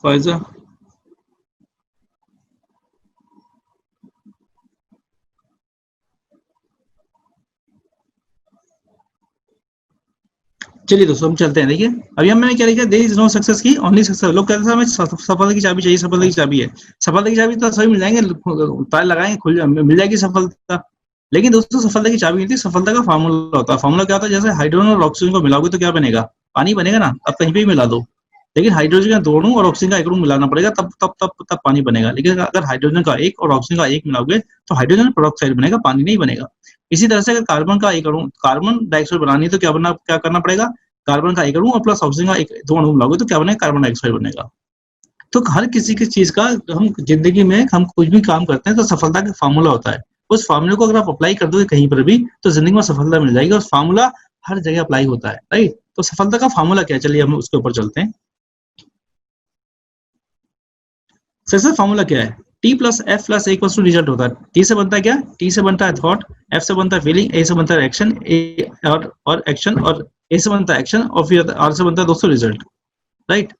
फायजा चलिए दोस्तों हम चलते हैं। देखिए अभी हम मैंने क्या लिखा, देयर इज नो सक्सेस की ओनली सक्सेस। लोग कहते हैं हमें सफलता की चाबी चाहिए, सफलता की चाबी है। सफलता की चाबी तो सभी मिल जाएंगे, ताले लगाएंगे खुल मिल जाएगी सफलता। लेकिन दोस्तों सफलता की चाबी नहीं थी, सफलता का फार्मूला होता है। फार्मूला क्या होता है, जैसे हाइड्रोजन और ऑक्सीजन को मिलाओगे तो क्या बनेगा, पानी बनेगा ना। अब कहीं पे भी मिला दो, लेकिन हाइड्रोजन का दो अणु और ऑक्सीजन का एक अणु मिलाना पड़ेगा, तब पानी बनेगा। लेकिन अगर हाइड्रोजन का एक और ऑक्सीजन का एक मिलाओगे तो हाइड्रोजन पेरोक्साइड बनेगा, पानी नहीं बनेगा। इसी तरह से अगर कार्बन का एक अणु, कार्बन डाइऑक्साइड बनानी है तो क्या करना पड़ेगा, कार्बन का एक अणु और प्लस ऑक्सीजन का एक दो अणु मिलाओगे तो क्या बनेगा, कार्बन डाइऑक्साइड बनेगा। तो हर किसी की चीज का, हम जिंदगी में हम कुछ भी काम करते हैं तो सफलता का फार्मूला होता है। उस फार्मूले को अगर आप अप्लाई कर दोगे कहीं पर भी तो जिंदगी में सफलता मिल जाएगी, और फार्मूला हर जगह अप्लाई होता है, राइट। तो सफलता का फार्मूला क्या है, चलिए हम उसके ऊपर चलते हैं। सक्सेस फार्मूला क्या है, T plus F plus A to result होता है। टी से बनता है क्या, टी से बनता है थॉट, एफ से बनता है फीलिंग, ए से बनता है एक्शन, ए और एक्शन, और ए से बनता है एक्शन, और फिर आर से बनता है दोस्तों रिजल्ट, राइट।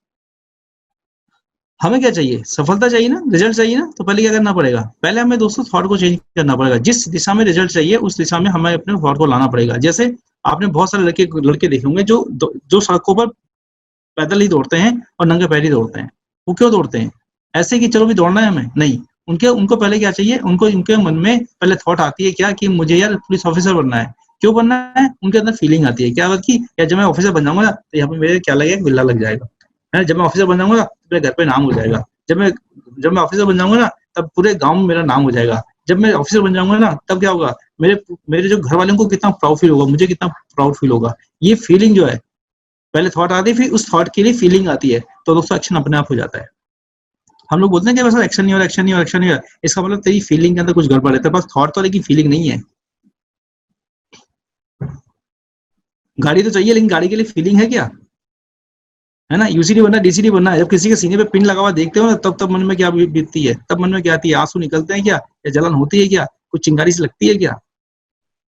हमें क्या चाहिए, सफलता चाहिए ना, रिजल्ट चाहिए ना। तो पहले क्या करना पड़ेगा, पहले हमें दोस्तों थॉट को चेंज करना पड़ेगा। जिस दिशा में रिजल्ट चाहिए उस दिशा में हमें अपने थॉट को लाना पड़ेगा। जैसे आपने बहुत सारे लड़के देखे होंगे जो सड़कों पर पैदल ही दौड़ते हैं और नंगे पैर ही दौड़ते हैं। वो क्यों दौड़ते हैं, ऐसे कि चलो भी दौड़ना है हमें, नहीं। उनके उनको पहले क्या चाहिए, उनको उनके मन में पहले थॉट आती है क्या, कि मुझे यार पुलिस ऑफिसर बनना है। क्यों बनना है, उनके अंदर फीलिंग आती है क्या बात की, यार जब मैं ऑफिसर बन जाऊंगा तो यहाँ पे मेरे क्या लगेगा, बिल्ला लग जाएगा है। जब मैं ऑफिसर बन जाऊंगा तो मेरे घर पे नाम हो जाएगा। जब मैं ऑफिसर बन जाऊंगा ना, तब पूरे गांव में मेरा नाम हो जाएगा। जब मैं ऑफिसर बन जाऊंगा ना, तब क्या होगा, मेरे मेरे जो घर वालों को कितना प्राउड फील होगा, मुझे कितना प्राउड फील होगा। ये फीलिंग जो है, पहले थॉट आती है, फिर उस थॉट के लिए फीलिंग आती है, तो दोस्तों एक्शन अपने आप हो जाता है। हम लोग बोलते हैं कि बस एक्शन नहीं हो रहा, एक्शन नहीं हो रहा, एक्शन नहीं हो रहा। इसका मतलब तेरी फीलिंग के अंदर कुछ गड़बड़ है, तेरे पास थॉट तो लेकिन फीलिंग नहीं है। गाड़ी तो चाहिए लेकिन गाड़ी के लिए फीलिंग है क्या, है ना। यूसीडी बनना, डीसीडी बनना है। जब किसी के सीने पे पिन लगा हुआ देखते हो ना, तब मन में क्या बीतती है, तब मन में क्या आती है, आंसू निकलते हैं क्या, या जलन होती है क्या, कुछ चिंगारी से लगती है क्या,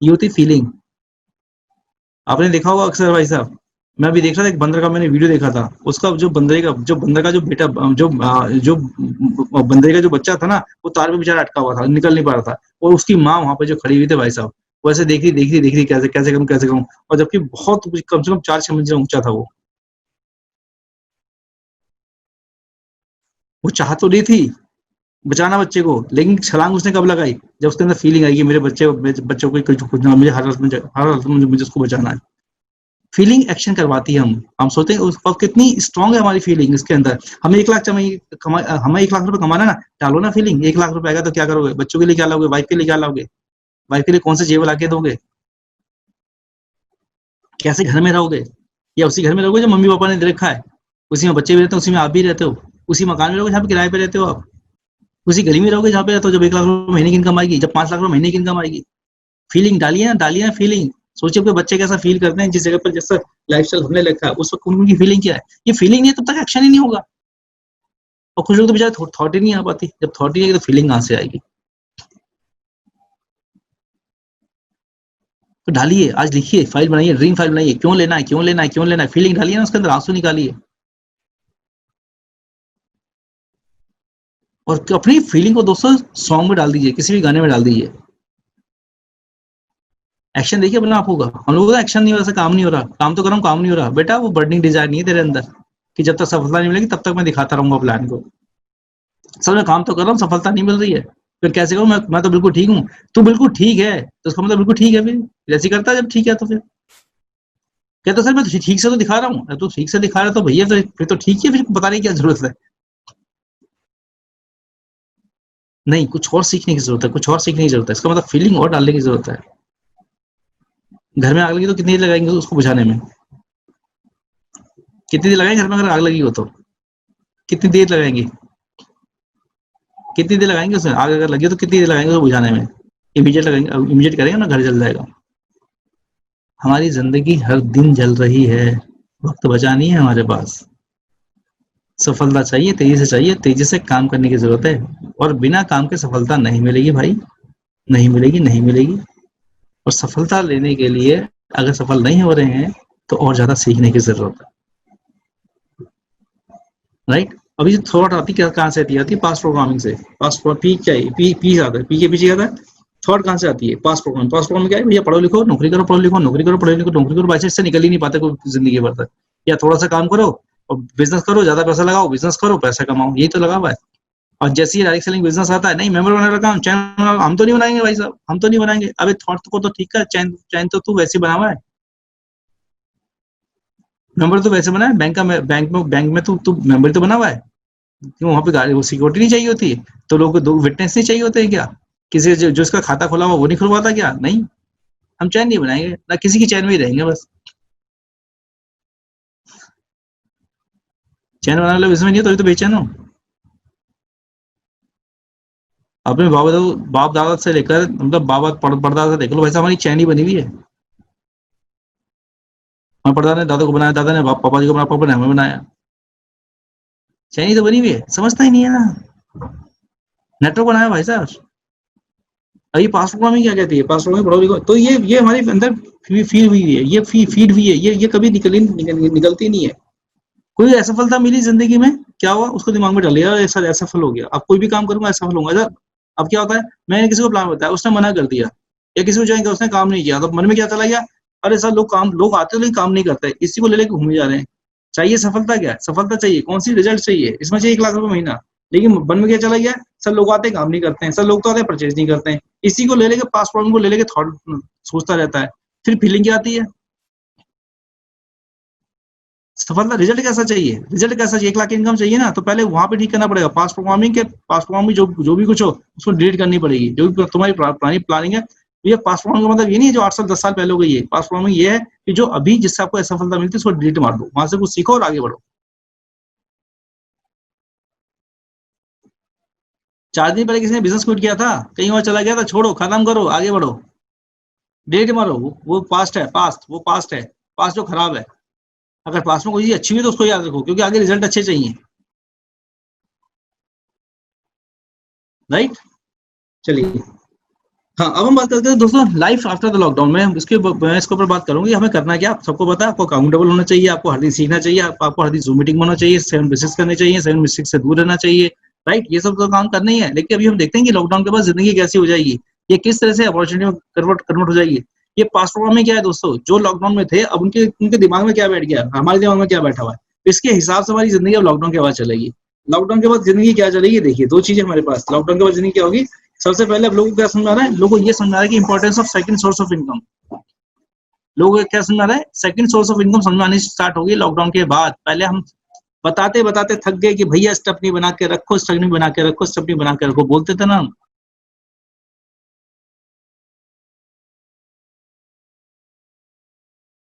ये होती फीलिंग। आपने देखा होगा अक्सर भाई साहब, मैं अभी देख रहा था एक बंदर का, मैंने वीडियो देखा था। उसका जो बंदर का जो बेटा, जो बंदर का जो बच्चा था ना, वो तार पे बेचारा अटका हुआ था, निकल नहीं पा रहा था। और उसकी माँ वहां पे जो खड़ी हुई थी भाई साहब, वैसे देख रही कैसे कैसे करूं, कैसे करूं। और जबकि बहुत कम से कम 4-6 मंजिल ऊंचा था वो। चाह तो रही थी बचाना बच्चे को, लेकिन छलांग उसने कब लगाई, जब उसके अंदर फीलिंग आई कि मेरे बच्चों को कुछ ना, मुझे हर हालत में मुझे उसको बचाना है। फीलिंग एक्शन करवाती है। हम सोचते हैं उस वक्त कितनी स्ट्रांग है हमारी फीलिंग इसके अंदर। हमें 1 लाख हमें 1 लाख रुपए कमाना ना, डालो ना फीलिंग। 1 लाख रुपए आएगा तो क्या करोगे, बच्चों के लिए क्या लाओगे, वाइफ के लिए क्या लाओगे, वाइफ के लिए कौन से जेवर ला के दोगे, कैसे घर में रहोगे, या उसी घर में रहोगे जो मम्मी पापा ने दे रखा है, उसी में बच्चे भी रहते हैं, उसी में आप भी रहते हो, उसी मकान में रहोगे जहाँ पे किराए पे रहते हो आप, उसी गली में रहोगे जहाँ पे रहते हो। जब 1 लाख रुपए महीने की इनकम आएगी, जब 5 लाख रुपए महीने की इनकम आएगी, फीलिंग डालिए ना फीलिंग। सोचिए अपने बच्चे कैसा फील करते हैं जिस जगह पर, जैसा लाइफस्टाइल हमने रखा है, उस वक्त उनकी फीलिंग क्या है। ये फीलिंग नहीं है तब तक एक्शन ही नहीं होगा। और कुछ लोग तो बेचारे थॉट ही नहीं आ पाती, जब थॉट ही नहीं आएगी तो फीलिंग कहाँ से आएगी। तो डालिए, आज लिखिए, फाइल बनाइए, ड्रीम फाइल बनाइए, क्यों लेना है, क्यों लेना है, क्यों लेना है, फीलिंग डालिए ना उसके अंदर, आंसू निकालिए। और अपनी फीलिंग को दोस्तों सॉन्ग में डाल दीजिए, किसी भी गाने में डाल दीजिए। एक्शन देखिए अपना आप होगा। हम लोगों का एक्शन नहीं हो रहा, काम नहीं हो रहा, काम तो कर रहा हूँ, काम नहीं हो रहा। बेटा वो बर्निंग डिजायर नहीं है तेरे अंदर कि जब तक सफलता नहीं मिलेगी तब तक मैं दिखाता रहूंगा प्लान को। सर मैं काम तो कर रहा हूँ, सफलता नहीं मिल रही है, फिर कैसे कहूँ मैं तो बिल्कुल ठीक हूँ। तू बिल्कुल ठीक है तो उसका मतलब बिल्कुल ठीक है, फिर ऐसे करता है जब ठीक है तो फिर कहता सर मैं तो ठीक से तो दिखा रहा हूँ। तो ठीक से दिखा रहा है तो भैया फिर तो ठीक है, फिर बताने की क्या जरूरत है। नहीं, कुछ और सीखने की जरूरत है, कुछ और सीखने की जरूरत है। इसका मतलब फीलिंग और डालने की जरूरत है। घर में आग लगी तो कितनी देर लगाएंगे उसको बुझाने में, कितनी देर लगाएंगे घर में अगर आग लगी हो तो, कितनी देर लगाएंगे, कितनी देर लगाएंगे उसमें, आग अगर लगी हो तो कितनी देर लगाएंगे उसको बुझाने में। इमीडिएट करेंगे ना, घर जल जाएगा। हमारी जिंदगी हर दिन जल रही है, वक्त बचा नहीं है हमारे पास। सफलता चाहिए, तेजी से चाहिए, तेजी से काम करने की जरूरत है, और बिना काम के सफलता नहीं मिलेगी भाई, नहीं मिलेगी, नहीं मिलेगी। और सफलता लेने के लिए अगर सफल नहीं हो रहे हैं तो और ज्यादा सीखने की जरूरत है, राइट। अभी जो थॉट आती है कहाँ से आती है? पास्ट प्रोग्रामिंग से। पास्ट पी क्या है? पी आता है, पी के पीछे आता है थॉट कहाँ से आती है? Past programme. पास्ट प्रोग्राम क्या है? भैया पढ़ो लिखो, नौकरी करो, पढ़ो लिखो, नौकरी करो, पढ़ो लिखो, नौकरी करो, बाई से निकल ही नहीं पाते कोई जिंदगी भर तक। या थोड़ा सा काम करो और बिजनेस करो, ज्यादा पैसा लगाओ, बिजनेस करो, पैसा कमाओ, यही तो लगा हुआ है। और जैसे ही डायरेक्ट सेलिंग बिजनेस आता है, नहीं मेंबर बनाने का काम, चैन हम तो नहीं बनाएंगे भाई साहब, हम तो नहीं बनाएंगे। अबे थॉट को तो ठीक कर, चैन चैन तो तू वैसे बना हुआ है, मेंबर तो वैसे बना है, बैंक में तू मेंबर तो बना हुआ है। क्यों वहाँ पे गाड़ी वो सिक्योरिटी नहीं चाहिए होती? तो लोगों को 2 विटनेस नहीं चाहिए होते हैं क्या? किसी जो उसका खाता खुला हुआ वो नहीं खुलवाता क्या? नहीं, हम चैन नहीं बनाएंगे ना, किसी की चैन में ही रहेंगे बस। चैन बनाने वाला बिजनेस नहीं है तो बेचैन हो। अपने बाप दादा से लेकर मतलब बाबा परदादा से देख लो, वैसा हमारी चैन ही बनी हुई है। हमारे परदादा ने दादा को बनाया, दादा ने पापा जी को बनाया, पापा ने हमें बनाया, चैन ही तो बनी हुई है। समझता ही नहीं है ना, नेटवर्क बनाया भाई साहब। अभी पास्ट प्रोग्रामिंग क्या कहती है? पास्ट प्रोग्रामिंग पढ़ो लिखो, तो ये हमारे अंदर फीड हुई है, ये फीड हुई है, ये कभी निकलती नहीं है। कोई असफलता मिली जिंदगी में, क्या हुआ? उसको दिमाग में डाल लिया, ऐसा असफल हो गया, अब कोई भी काम करूंगा असफल होऊंगा इधर। अब क्या होता है? मैंने किसी को प्लान बताया, उसने मना कर दिया, या किसी को ज्वाइन किया, उसने काम नहीं किया, तो मन में क्या चला गया? अरे सर लोग आते हैं लेकिन काम नहीं करते, इसी को ले लेके घूमे जा रहे हैं। चाहिए सफलता, क्या है सफलता? चाहिए कौन सी? रिजल्ट चाहिए, इसमें चाहिए 1 लाख रुपए महीना। लेकिन मन में क्या चला गया? सर लोग आते हैं काम नहीं करते हैं, सर लोग तो आते हैं परचेज नहीं करते हैं। इसी को ले लेके, पास्ट प्रॉब्लम को ले लेके थॉट सोचता रहता है। फिर फीलिंग क्या आती है? सफलता रिजल्ट कैसा चाहिए? रिजल्ट कैसा चाहिए? 1 लाख की इनकम चाहिए ना, तो पहले वहां पे ठीक करना पड़ेगा। पास्ट प्रोग्रामिंग जो भी कुछ हो उसको डिलीट करनी पड़ेगी, जो भी तुम्हारी पुरानी प्लानिंग है। ये पास्ट प्रोग्रामिंग का मतलब ये नहीं है जो 8 साल 10 साल पहले हो गई है। पास्ट प्रोग्रामिंग ये है कि जो अभी जिससे आपको असफलता मिलती है उसको डिलीट मार दो, वहां से कुछ सीखो और आगे बढ़ो। 4 दिन पहले किसी ने बिजनेस क्विट किया था, कहीं और चला गया था, छोड़ो, खत्म करो, आगे बढ़ो, डिलीट मारो। वो पास्ट है, वो पास्ट है, पास्ट जो खराब है। अगर पास्ट में कोई चीज अच्छी हुई तो उसको याद रखो, क्योंकि आगे रिजल्ट अच्छे चाहिए, राइट। चलिए, हाँ अब हम बात करते हैं दोस्तों लाइफ आफ्टर द लॉकडाउन में। मैं इसके ऊपर बात करूंगी, हमें करना क्या। सबको पता है, आपको अकाउंटेबल होना चाहिए, आपको हर दिन सीखना चाहिए, आपको हर दिन जूम मीटिंग होना चाहिए, 7 मिस्टेक्स करने चाहिए, 7 मिस्टेक्स से दूर रहना चाहिए, राइट। ये सब तो काम करना ही है। लेकिन अभी हम देखते हैं कि लॉकडाउन के बाद जिंदगी कैसी हो जाएगी, ये किस तरह से अपॉर्चुनिटी में कन्वर्ट हो जाएगी। ये पास्ट प्रोग्राम में क्या है दोस्तों, जो लॉकडाउन में थे अब उनके दिमाग में क्या बैठ गया, हमारे दिमाग में क्या बैठा हुआ है, इसके हिसाब से हमारी जिंदगी अब लॉकडाउन के बाद चलेगी। लॉकडाउन के बाद जिंदगी क्या चलेगी? देखिए, 2 चीजें हमारे पास लॉकडाउन के बाद जिंदगी क्या होगी। सबसे पहले अब लोगों को क्या समझ आ रहा है? लोगों को ये समझ आ रहा है कि importance of second source of income. लोगों को क्या समझ आ रहा है? सेकंड सोर्स ऑफ इनकम समझ आनी स्टार्ट होगी लॉकडाउन के बाद। पहले हम बताते बताते थक गए कि भैया स्टपनी बना के रखो, स्टपनी बना के रखो, स्टपनी बना के रखो, बोलते थे ना हम।